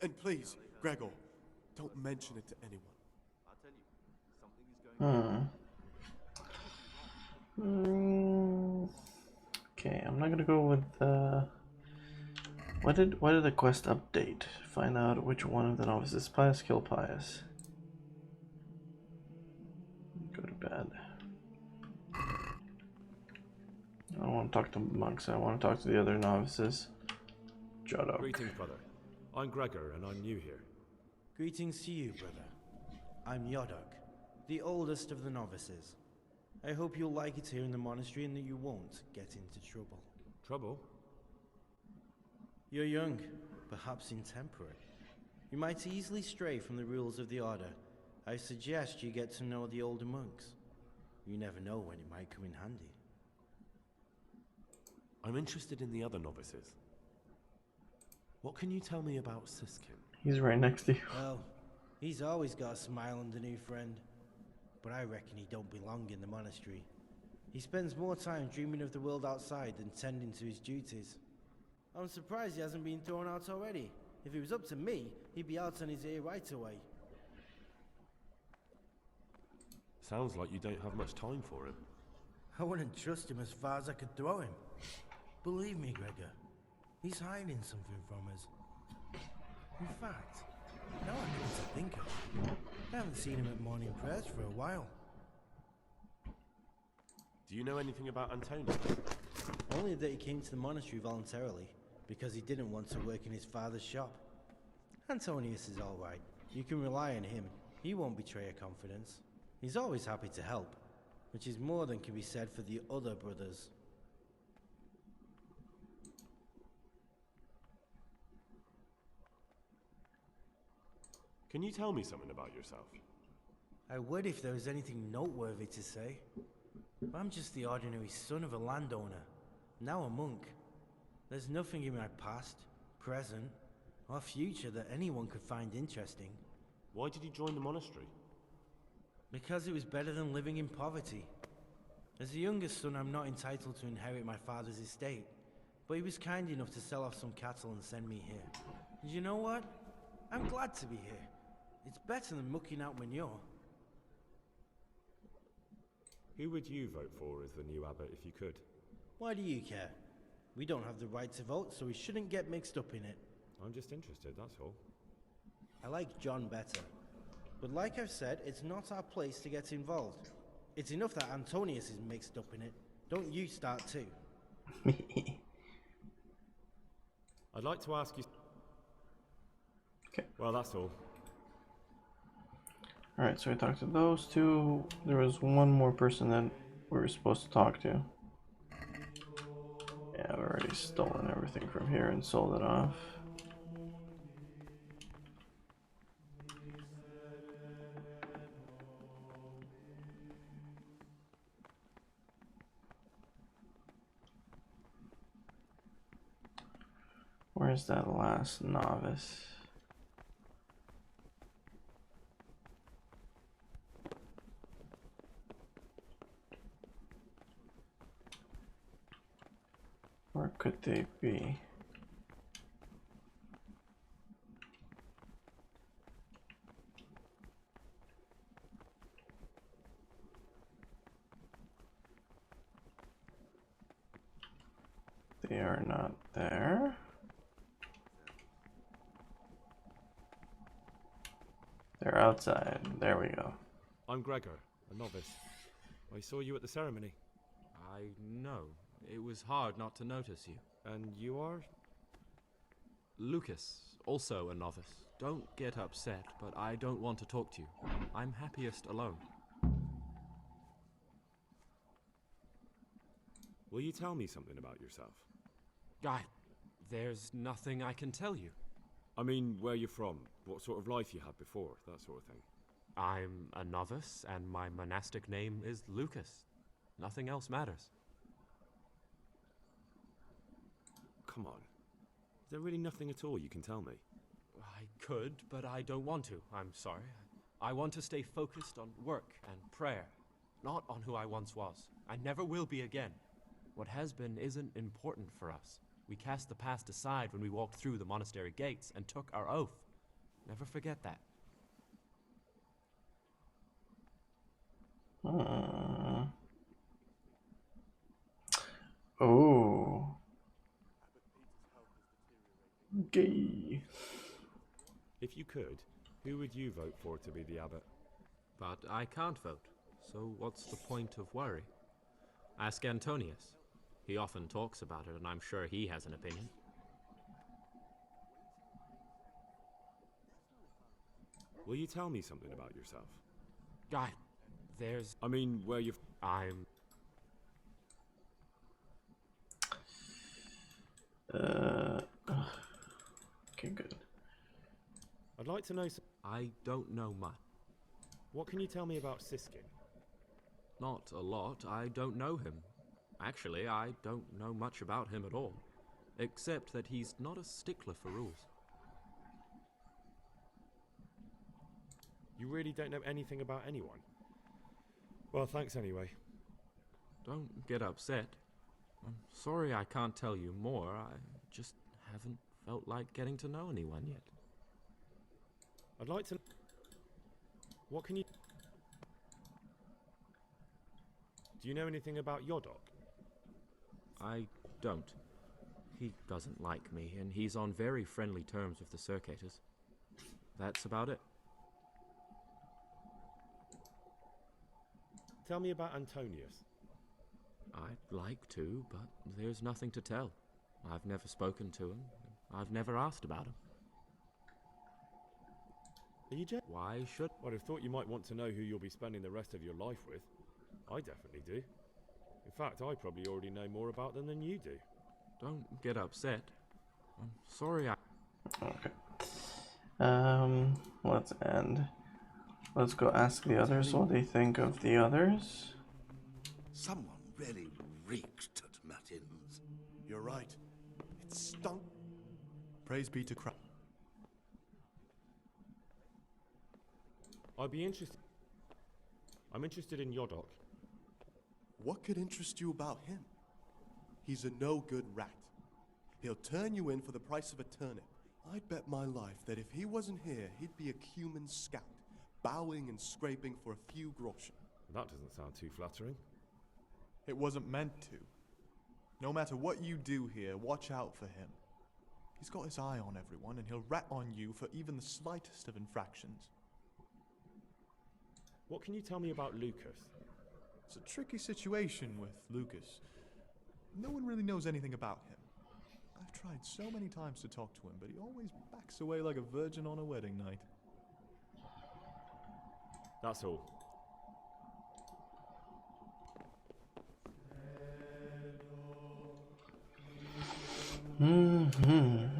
And please, Gregor, don't mention it to anyone. I'll tell you, something is going Okay, I'm not gonna go with Why did the quest update? Find out which one of the novices Pious, kill Pious. Go to bed. I don't want to talk to monks, I want to talk to the other novices. Jodok. Greetings, brother. I'm Gregor, and I'm new here. Greetings to you, brother. I'm Yodok, the oldest of the novices. I hope you'll like it here in the monastery and that you won't get into trouble. Trouble? You're young, perhaps intemperate. You might easily stray from the rules of the Order. I suggest you get to know the older monks. You never know when it might come in handy. I'm interested in the other novices. What can you tell me about Siskin? He's right next to you. Well, he's always got a smile on the new friend. But I reckon he don't belong in the monastery. He spends more time dreaming of the world outside than tending to his duties. I'm surprised he hasn't been thrown out already. If it was up to me, he'd be out on his ear right away. Sounds like you don't have much time for him. I wouldn't trust him as far as I could throw him. Believe me, Gregor, he's hiding something from us. In fact, now I come to think of it, I haven't seen him at morning prayers for a while. Do you know anything about Antonius? Only that he came to the monastery voluntarily, because he didn't want to work in his father's shop. Antonius is all right. You can rely on him. He won't betray your confidence. He's always happy to help, which is more than can be said for the other brothers. Can you tell me something about yourself? I would if there was anything noteworthy to say. I'm just the ordinary son of a landowner, now a monk. There's nothing in my past, present, or future that anyone could find interesting. Why did you join the monastery? Because it was better than living in poverty. As the youngest son, I'm not entitled to inherit my father's estate, but he was kind enough to sell off some cattle and send me here. And you know what? I'm glad to be here. It's better than mucking out manure. Who would you vote for as the new abbot if you could? Why do you care? We don't have the right to vote, so we shouldn't get mixed up in it. I'm just interested, that's all. I like John better. But like I've said, it's not our place to get involved. It's enough that Antonius is mixed up in it. Don't you start too. I'd like to ask you... Okay. Well, that's all. Alright, so we talked to those two. There was one more person that we were supposed to talk to. Yeah, I've already stolen everything from here and sold it off. Where's that last novice? Where could they be? They are not there. They're outside. There we go. I'm Gregor, a novice. I saw you at the ceremony. I know. It was hard not to notice you. And you are? Lucas, also a novice. Don't get upset, but I don't want to talk to you. I'm happiest alone. Will you tell me something about yourself? There's nothing I can tell you. I mean, where you're from, what sort of life you had before, that sort of thing. I'm a novice, and my monastic name is Lucas. Nothing else matters. Come on. Is there really nothing at all you can tell me? I could, but I don't want to. I'm sorry. I want to stay focused on work and prayer, not on who I once was. I never will be again. What has been isn't important for us. We cast the past aside when we walked through the monastery gates and took our oath. Never forget that. Oh. Gay. If you could, who would you vote for to be the abbot? But I can't vote, so what's the point of worry? Ask Antonius. He often talks about it, and I'm sure he has an opinion. Will you tell me something about yourself? There's... I mean, where you've... I'm... Okay, good. I'd like to know... I don't know much. What can you tell me about Siskin? Not a lot. I don't know him. Actually, I don't know much about him at all. Except that he's not a stickler for rules. You really don't know anything about anyone? Well, thanks anyway. Don't get upset. I'm sorry I can't tell you more. I just haven't felt like getting to know anyone yet. I'd like to... What can you... Do you know anything about Yodok? I don't. He doesn't like me, and he's on very friendly terms with the Circators. That's about it. Tell me about Antonius. I'd like to, but there's nothing to tell. I've never spoken to him. I've never asked about him. Are you just... Why should... I'd have thought you might want to know who you'll be spending the rest of your life with. I definitely do. In fact, I probably already know more about them than you do. Don't get upset. I'm sorry I... Okay. Let's end. Let's go ask the others what they think of the others. Someone really reeked at Matins. You're right. It stunk. Praise be to Christ. I'd be interested... I'm interested in Yodok. What could interest you about him? He's a no-good rat. He'll turn you in for the price of a turnip. I'd bet my life that if he wasn't here, he'd be a cumin scout, bowing and scraping for a few groschen. That doesn't sound too flattering. It wasn't meant to. No matter what you do here, watch out for him. He's got his eye on everyone, and he'll rat on you for even the slightest of infractions. What can you tell me about Lucas? It's a tricky situation with Lucas. No one really knows anything about him. I've tried so many times to talk to him, but he always backs away like a virgin on a wedding night. That's all.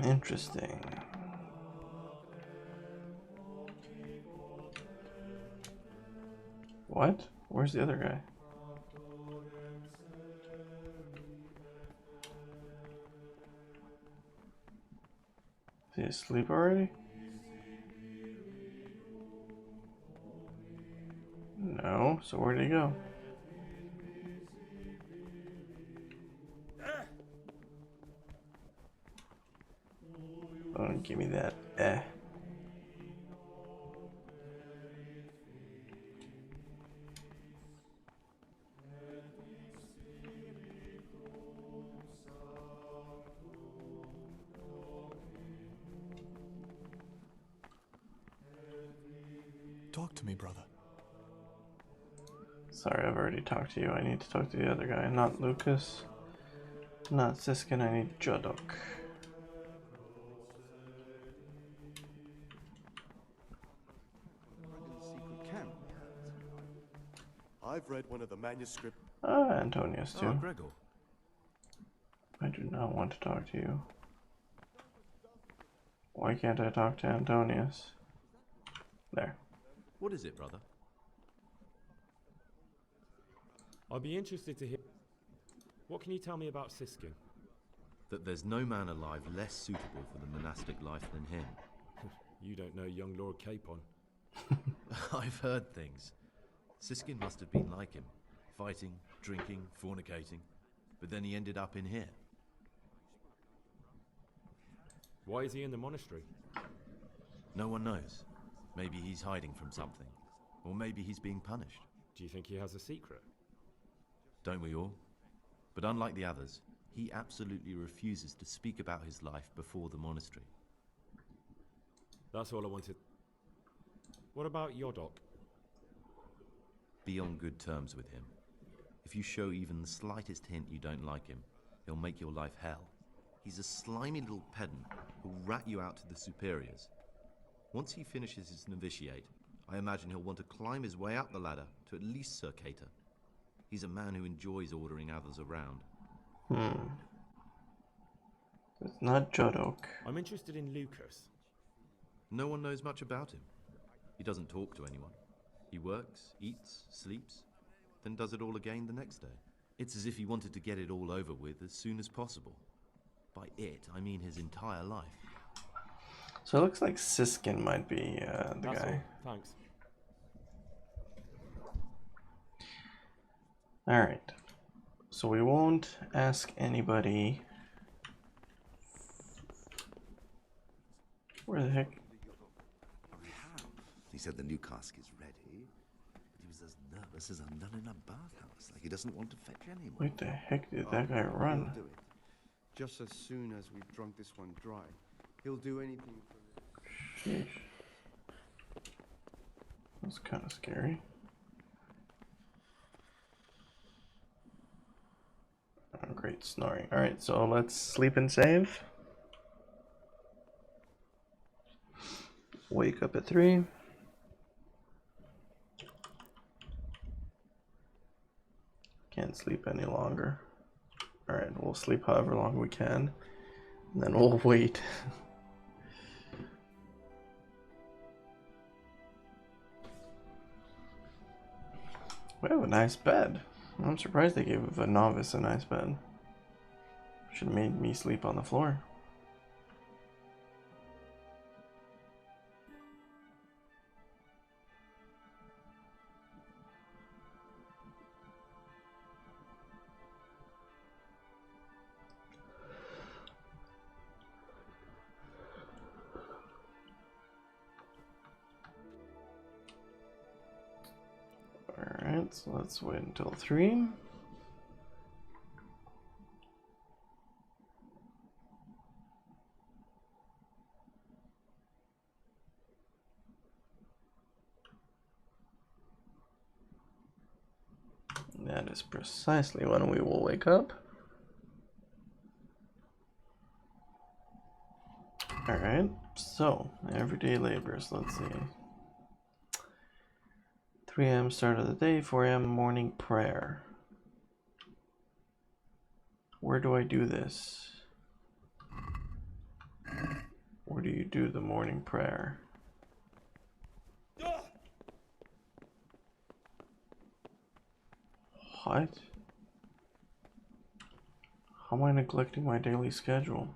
Interesting. What? Where's the other guy? Is he asleep already? No, so where'd he go? Don't give me that. Talk to me, brother. Sorry, I've already talked to you. I need to talk to the other guy. Not Lucas. Not Siskin. I need Jodok. Secret camp. I've read one of the manuscript. Antonius too. Oh, Gregor. I do not want to talk to you. Why can't I talk to Antonius? There. What is it, brother? I'd be interested to hear... What can you tell me about Siskin? That there's no man alive less suitable for the monastic life than him. You don't know young Lord Capon. I've heard things. Siskin must have been like him. Fighting, drinking, fornicating. But then he ended up in here. Why is he in the monastery? No one knows. Maybe he's hiding from something. Or maybe he's being punished. Do you think he has a secret? Don't we all? But unlike the others, he absolutely refuses to speak about his life before the monastery. That's all I wanted. What about Yodok? Be on good terms with him. If you show even the slightest hint you don't like him, he'll make your life hell. He's a slimy little pedant who'll rat you out to the superiors. Once he finishes his novitiate, I imagine he'll want to climb his way up the ladder to at least Circator. He's a man who enjoys ordering others around. It's not Jodok. I'm interested in Lucas. No one knows much about him. He doesn't talk to anyone. He works, eats, sleeps, then does it all again the next day. It's as if he wanted to get it all over with as soon as possible. By it, I mean his entire life. So it looks like Siskin might be the That's guy. all. Thanks. Alright. So we won't ask anybody. Where the heck? He said the new cask is ready. He was as nervous as a nun in a bathhouse, like he doesn't want to fetch anyone. Where the heck did that guy run? He'll do it. Just as soon as we've drunk this one dry. He'll do anything for it. Sheesh. That's kind of scary. Oh, great snoring. Alright, so let's sleep and save. Wake up at 3. Can't sleep any longer. Alright, we'll sleep however long we can. And then we'll wait. We have a nice bed. I'm surprised they gave a novice a nice bed. Should have made me sleep on the floor. Alright, so let's wait until 3. That is precisely when we will wake up. Alright, so everyday labors, let's see. 3 a.m. start of the day, 4 a.m. morning prayer. Where do I do this? Where do you do the morning prayer? What? How am I neglecting my daily schedule?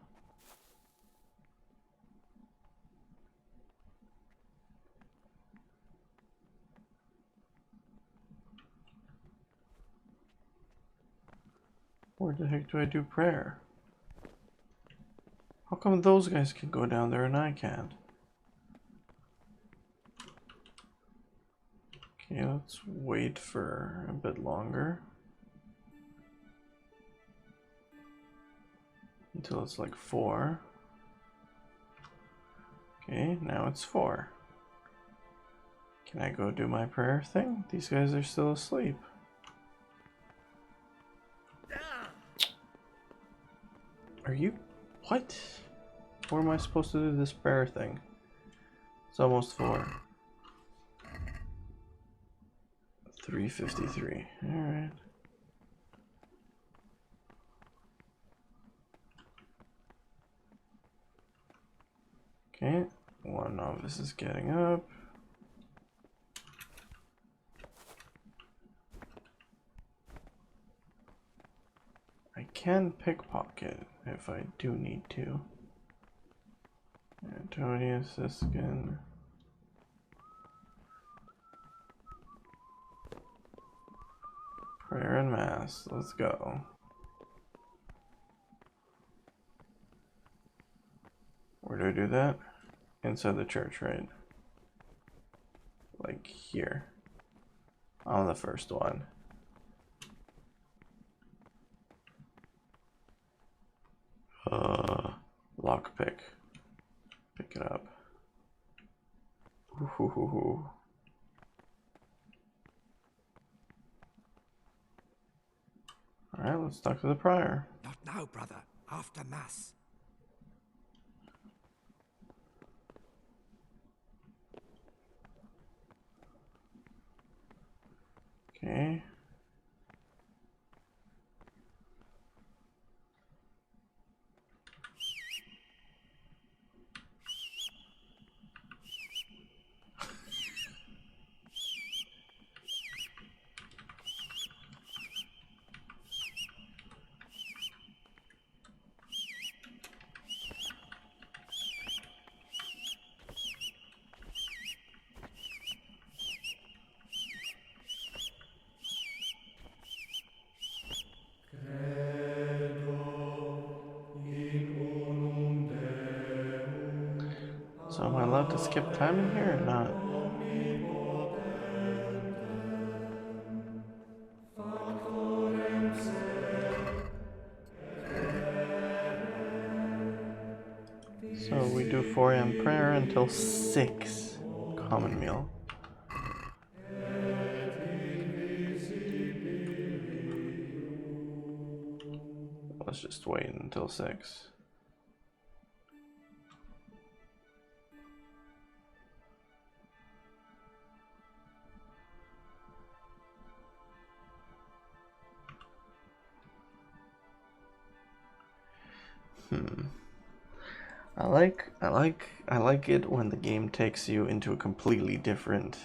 Where the heck do I do prayer? How come those guys can go down there and I can't? Okay, let's wait for a bit longer. Until it's like 4. Okay, now it's 4. Can I go do my prayer thing? These guys are still asleep. Are you... What? Where am I supposed to do this prayer thing? It's almost 4. 3:53. Alright. Okay, one novice is getting up. I can pickpocket if I do need to. Antonius, Siskin. Prayer and Mass, let's go. Where do I do that? Inside the church, right? Like here. On the first one. Lockpick. Pick it up. Ooh. Alright, let's talk to the prior. Not now, brother. After Mass. Okay. So am I allowed to skip time in here or not? So we do 4 a.m. prayer until 6 common meal. Let's just wait until 6. I like it when the game takes you into a completely different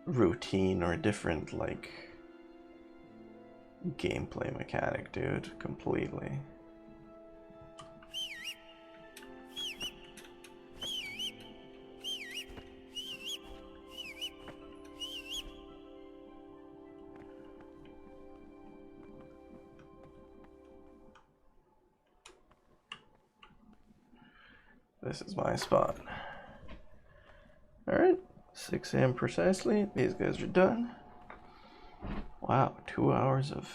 routine or different like gameplay mechanic, dude. Completely. This is my spot. Alright, 6 a.m. precisely. These guys are done. Wow, 2 hours of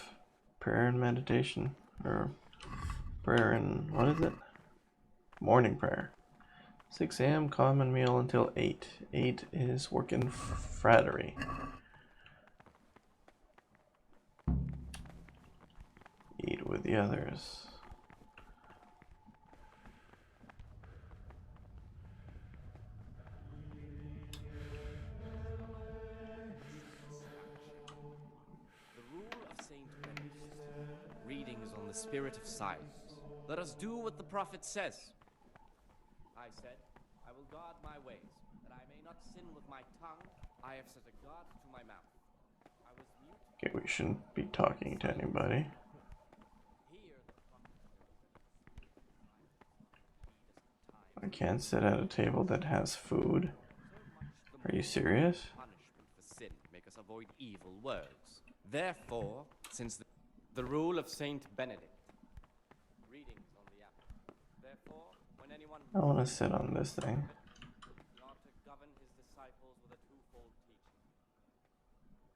prayer and meditation. Or prayer and, what is it? Morning prayer. 6 a.m. common meal until 8. 8 is working frattery. Eat with the others. Readings on the spirit of silence. Let us do what the prophet says. I said, I will guard my ways, that I may not sin with my tongue. I have set a guard to my mouth. I was mute. Okay, we shouldn't be talking to anybody. I can't sit at a table that has food. Are you serious? Punishment for sin make us avoid evil words. Therefore, since the rule of Saint Benedict, readings on the app. Therefore, when anyone I want to sit on this thing. he ought to govern his disciples with a twofold teaching.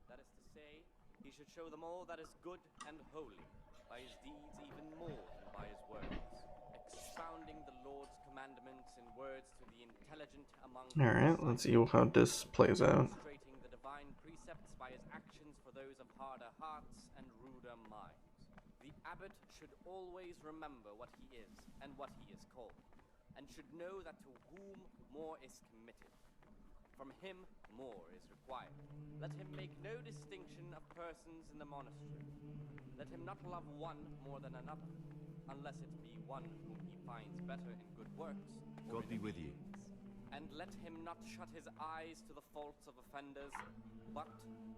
That is to say, he should show them all that is good and holy, by his deeds even more than by his words, expounding the Lord's commandments in words to the intelligent among them. Alright, let's see how this plays out. Illustrating the divine precepts by his actions for those of harder hearts and ruder minds. The abbot should always remember what he is and what he is called, and should know that to whom more is committed, from him more is required. Let him make no distinction of persons in the monastery. Let him not love one more than another, unless it be one whom he finds better in good works. God be with you. And let him not shut his eyes to the faults of offenders, but,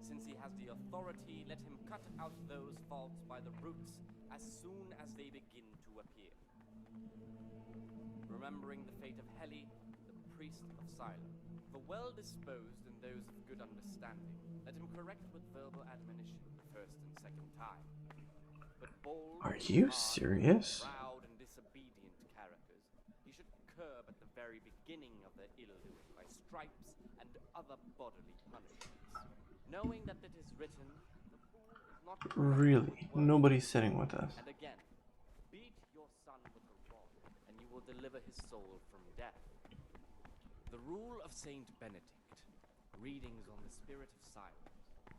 since he has the authority, let him cut out those faults by the roots as soon as they begin to appear. Remembering the fate of Heli, the priest of Sila, for well-disposed and those of good understanding, let him correct with verbal admonition the first and second time. But bold, Are you serious? proud, and disobedient characters, he should curb at the very beginning of their ill-doing by stripes and other bodily punishments, knowing that it is written, the fool is not Really? Nobody's sitting with us. and again, beat your son with a rod, and you will deliver his soul from death. The rule of Saint Benedict, readings on the spirit of silence.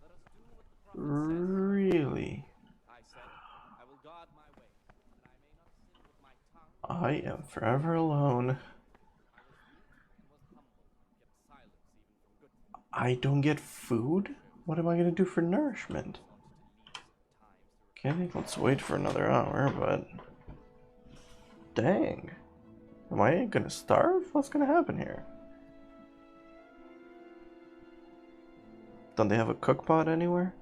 Let us do what the prophet says. Really? I said, I will guard my way, that I may not sin with my tongue. I am forever alone. I don't get food? What am I gonna do for nourishment? Okay, let's wait for another hour, but... Dang. Am I gonna starve? What's gonna happen here? Don't they have a cook pot anywhere?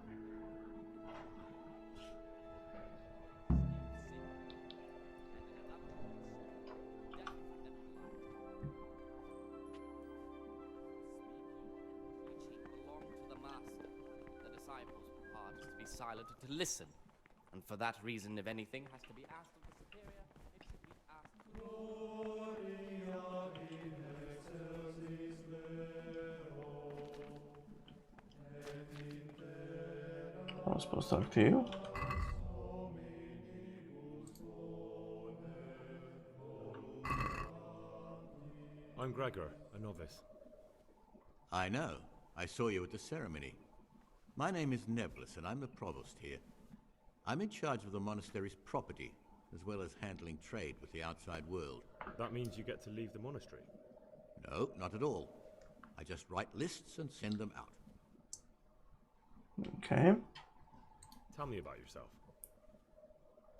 Silent to listen, and for that reason, if anything has to be asked of the superior, it should be asked. was supposed to talk to you. I'm Gregor, a novice. I know. I saw you at the ceremony. My name is Nebulus, and I'm the provost here. I'm in charge of the monastery's property, as well as handling trade with the outside world. That means you get to leave the monastery? No, not at all. I just write lists and send them out. Okay. Tell me about yourself.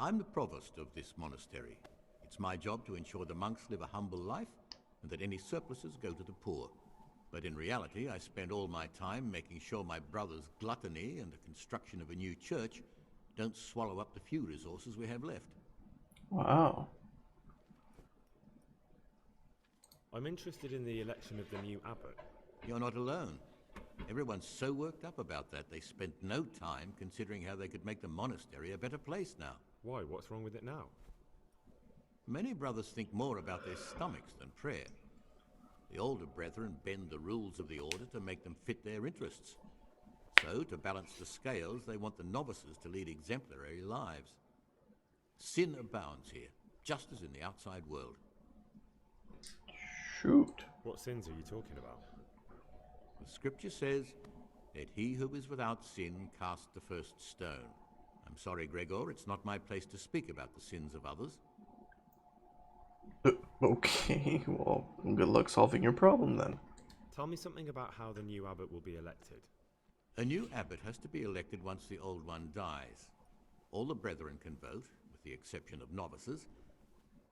I'm the provost of this monastery. It's my job to ensure the monks live a humble life and that any surpluses go to the poor. But in reality, I spend all my time making sure my brother's gluttony and the construction of a new church don't swallow up the few resources we have left. Wow. I'm interested in the election of the new abbot. You're not alone. Everyone's so worked up about that, they spent no time considering how they could make the monastery a better place now. Why? What's wrong with it now? Many brothers think more about their stomachs than prayer. The older brethren bend the rules of the order to make them fit their interests. So, to balance the scales, they want the novices to lead exemplary lives. Sin abounds here, just as in the outside world. Shoot. What sins are you talking about? The scripture says, "Let he who is without sin cast the first stone." I'm sorry, Gregor, it's not my place to speak about the sins of others. Okay, well, good luck solving your problem then. Tell me something about how the new abbot will be elected. A new abbot has to be elected once the old one dies. All the brethren can vote, with the exception of novices.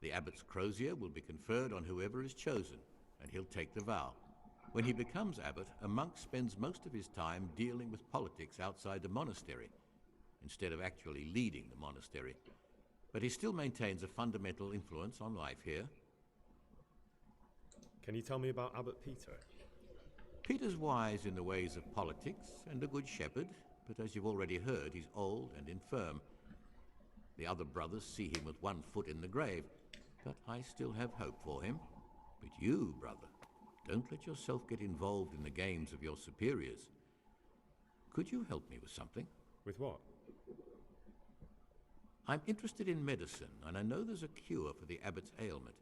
The abbot's crozier will be conferred on whoever is chosen, and he'll take the vow. When he becomes abbot, a monk spends most of his time dealing with politics outside the monastery, instead of actually leading the monastery. But he still maintains a fundamental influence on life here. Can you tell me about Abbot Peter? Peter's wise in the ways of politics and a good shepherd, but as you've already heard, he's old and infirm. The other brothers see him with one foot in the grave, but I still have hope for him. But you, brother, don't let yourself get involved in the games of your superiors. Could you help me with something? With what? I'm interested in medicine, and I know there's a cure for the abbot's ailment.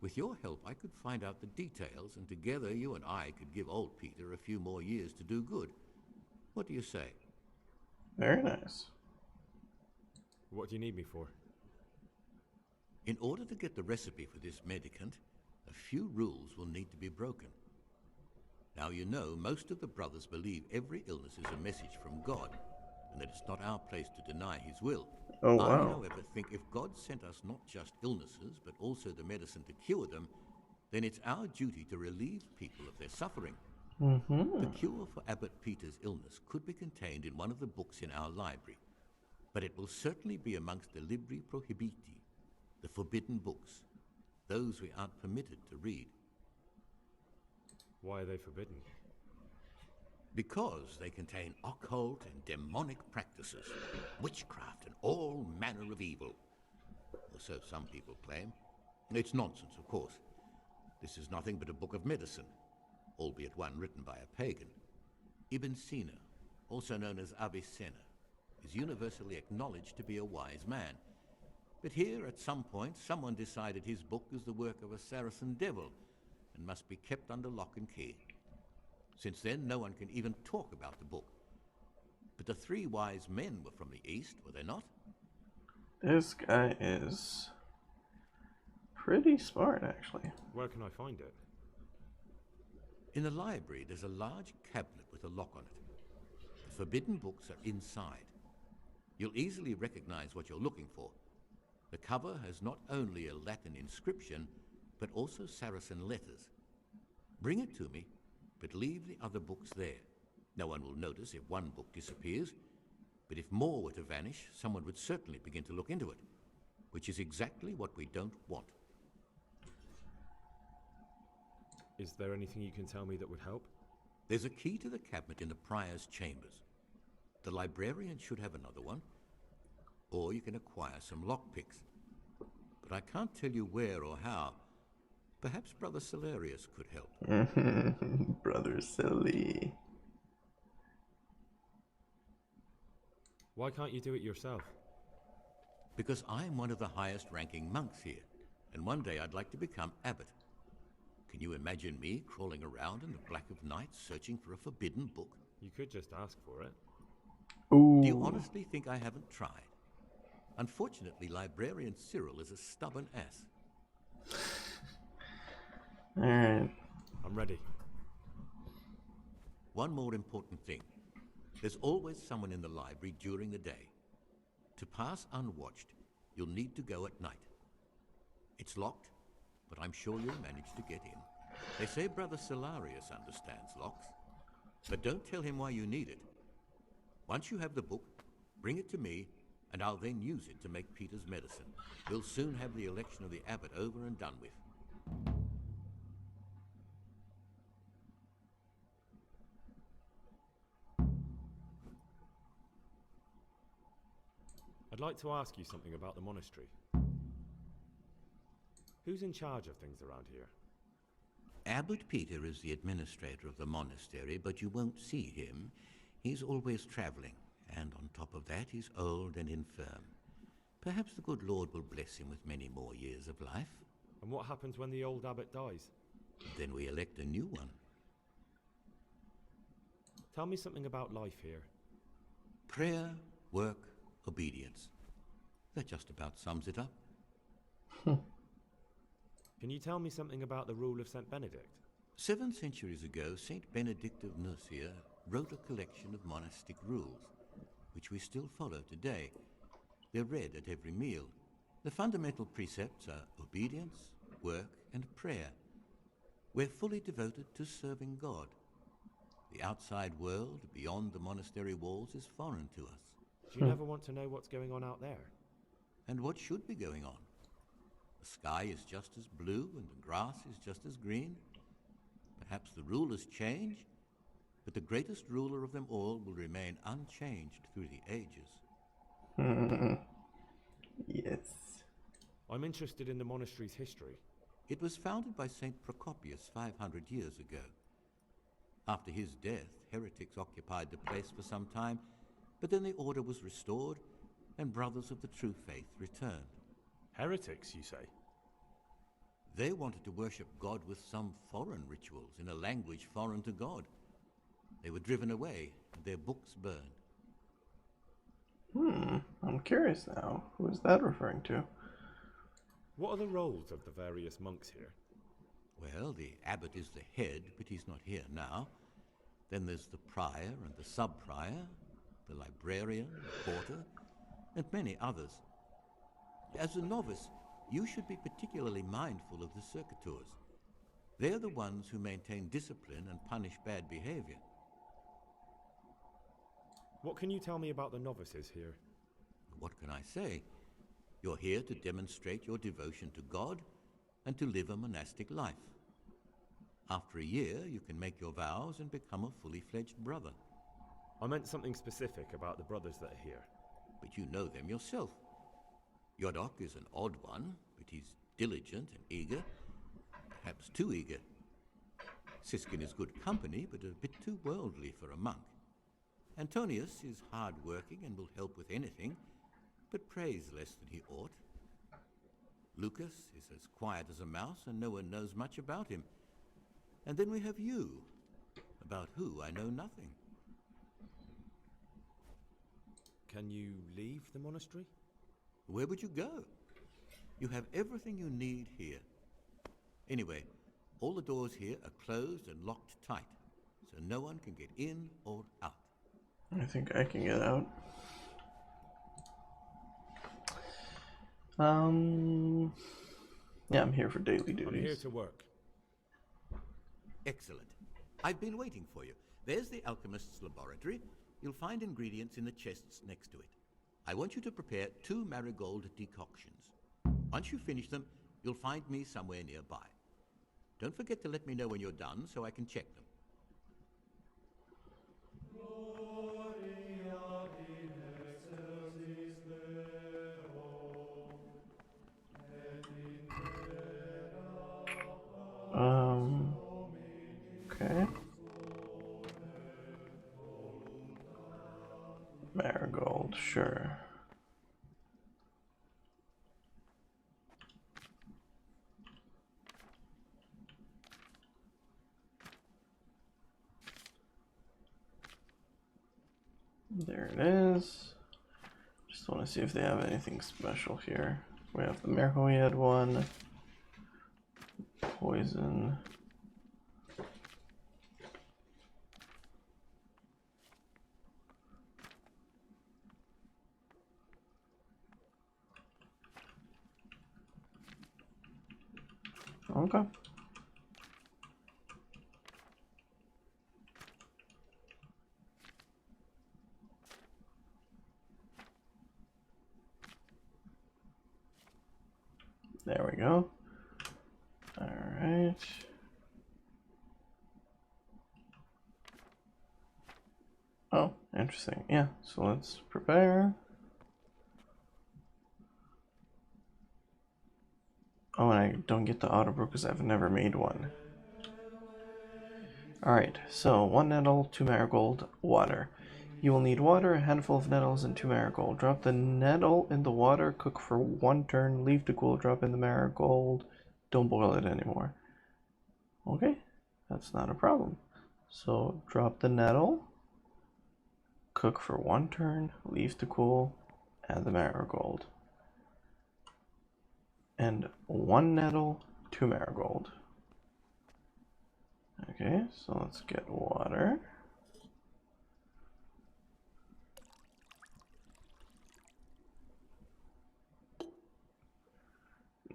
With your help, I could find out the details, and together you and I could give old Peter a few more years to do good. What do you say? Very nice. What do you need me for? In order to get the recipe for this medicament, a few rules will need to be broken. Now you know most of the brothers believe every illness is a message from God, and that it's not our place to deny his will. Oh, I, wow. however, think if God sent us not just illnesses, but also the medicine to cure them, then it's our duty to relieve people of their suffering. The cure for Abbot Peter's illness could be contained in one of the books in our library, but it will certainly be amongst the Libri Prohibiti, the forbidden books, those we aren't permitted to read. Why are they forbidden? Because they contain occult and demonic practices, witchcraft and all manner of evil. Or so some people claim. It's nonsense, of course. This is nothing but a book of medicine, albeit one written by a pagan. Ibn Sina, also known as Avicenna, is universally acknowledged to be a wise man. But here, at some point, someone decided his book is the work of a Saracen devil and must be kept under lock and key. Since then, no one can even talk about the book. But the three wise men were from the East, were they not? This guy is pretty smart, actually. Where can I find it? In the library, there's a large cabinet with a lock on it. The forbidden books are inside. You'll easily recognize what you're looking for. The cover has not only a Latin inscription, but also Saracen letters. Bring it to me, but leave the other books there. No one will notice if one book disappears, but if more were to vanish, someone would certainly begin to look into it, which is exactly what we don't want. Is there anything you can tell me that would help? There's a key to the cabinet in the prior's chambers. The librarian should have another one, or you can acquire some lockpicks. But I can't tell you where or how. Perhaps Brother Celerius could help. Brother Silly. Why can't you do it yourself? Because I'm one of the highest ranking monks here, and one day I'd like to become abbot. Can you imagine me crawling around in the black of night searching for a forbidden book? You could just ask for it. Ooh. Do you honestly think I haven't tried? Unfortunately, librarian Cyril is a stubborn ass. Alright. I'm ready. One more important thing. There's always someone in the library during the day. To pass unwatched, you'll need to go at night. It's locked, but I'm sure you'll manage to get in. They say Brother Solarius understands locks, but don't tell him why you need it. Once you have the book, bring it to me, and I'll then use it to make Peter's medicine. We'll soon have the election of the abbot over and done with. I'd like to ask you something about the monastery. Who's in charge of things around here? Abbot Peter is the administrator of the monastery, but you won't see him. He's always traveling, and on top of that, he's old and infirm. Perhaps the good Lord will bless him with many more years of life. And what happens when the old abbot dies? Then we elect a new one. Tell me something about life here. Prayer, work, obedience. That just about sums it up. Can you tell me something about the rule of St. Benedict? 7 centuries ago, Saint Benedict of Nursia wrote a collection of monastic rules, which we still follow today. They're read at every meal. The fundamental precepts are obedience, work, and prayer. We're fully devoted to serving God. The outside world, beyond the monastery walls, is foreign to us. Do you never want to know what's going on out there? And what should be going on? The sky is just as blue and the grass is just as green. Perhaps the rulers change, but the greatest ruler of them all will remain unchanged through the ages. Yes. I'm interested in the monastery's history. It was founded by St. Procopius 500 years ago. After his death, heretics occupied the place for some time, but then the order was restored and brothers of the true faith returned. Heretics, you say? They wanted to worship God with some foreign rituals in a language foreign to God. They were driven away and their books burned. I'm curious now. Who is that referring to? What are the roles of the various monks here? Well, the abbot is the head, but he's not here now. Then there's the prior and the sub-prior, the librarian, the porter, and many others. As a novice, you should be particularly mindful of the circuitors. They're the ones who maintain discipline and punish bad behavior. What can you tell me about the novices here? What can I say? You're here to demonstrate your devotion to God and to live a monastic life. After a year, you can make your vows and become a fully fledged brother. I meant something specific about the brothers that are here. But you know them yourself. Yodok is an odd one, but he's diligent and eager. Perhaps too eager. Siskin is good company, but a bit too worldly for a monk. Antonius is hard-working and will help with anything, but prays less than he ought. Lucas is as quiet as a mouse, and no one knows much about him. And then we have you, about who I know nothing. Can you leave the monastery? Where would you go? You have everything you need here. Anyway, all the doors here are closed and locked tight, so no one can get in or out. I think I can get out. Yeah, I'm here for daily duties. I'm here to work. Excellent. I've been waiting for you. There's the alchemist's laboratory. You'll find ingredients in the chests next to it. I want you to prepare 2 marigold decoctions. Once you finish them, you'll find me somewhere nearby. Don't forget to let me know when you're done so I can check them. Okay. Marigold. Sure. There it is. Just want to see if they have anything special here. We have the Merhoiad one. Poison. Okay. There we go. All right. Oh, interesting. Yeah, so let's prepare. Oh, and I don't get the auto brew because I've never made one. Alright, so 1 nettle, 2 marigold, water. You will need water, a handful of nettles, and 2 marigold. Drop the nettle in the water, cook for 1 turn, leave to cool, drop in the marigold. Don't boil it anymore. Okay, that's not a problem. So drop the nettle, cook for 1 turn, leave to cool, add the marigold. And 1 nettle, 2 marigold. Okay, so let's get water.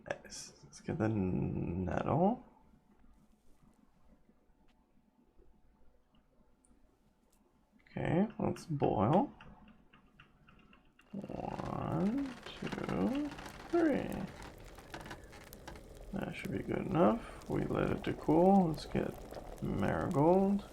Nice. Let's get the nettle. Okay, let's boil. 1, 2, 3. That should be good enough. We let it to cool. Let's get marigold.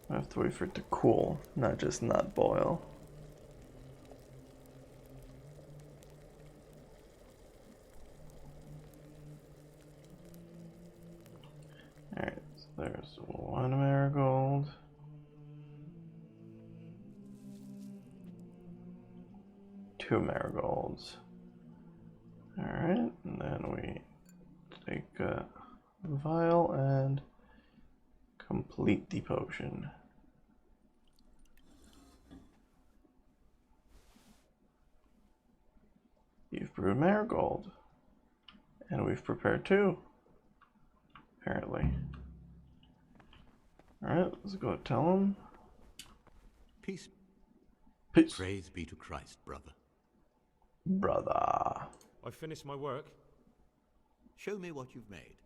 I have to wait for it to cool, not just not boil. Alright, so there's 1 marigold. Two marigolds. Alright, and then we take a vial and complete the potion. You've brewed marigold. And we've prepared 2. Apparently. Alright, let's go tell him. Peace. Peace. Praise be to Christ, brother. Brother. I finished my work. Show me what you've made.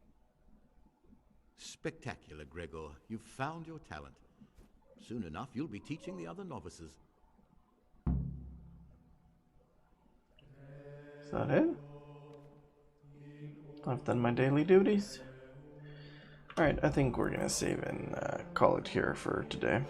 Spectacular, Gregor. You've found your talent. Soon enough, you'll be teaching the other novices. Is that it? I've done my daily duties. Alright, I think we're gonna save and call it here for today.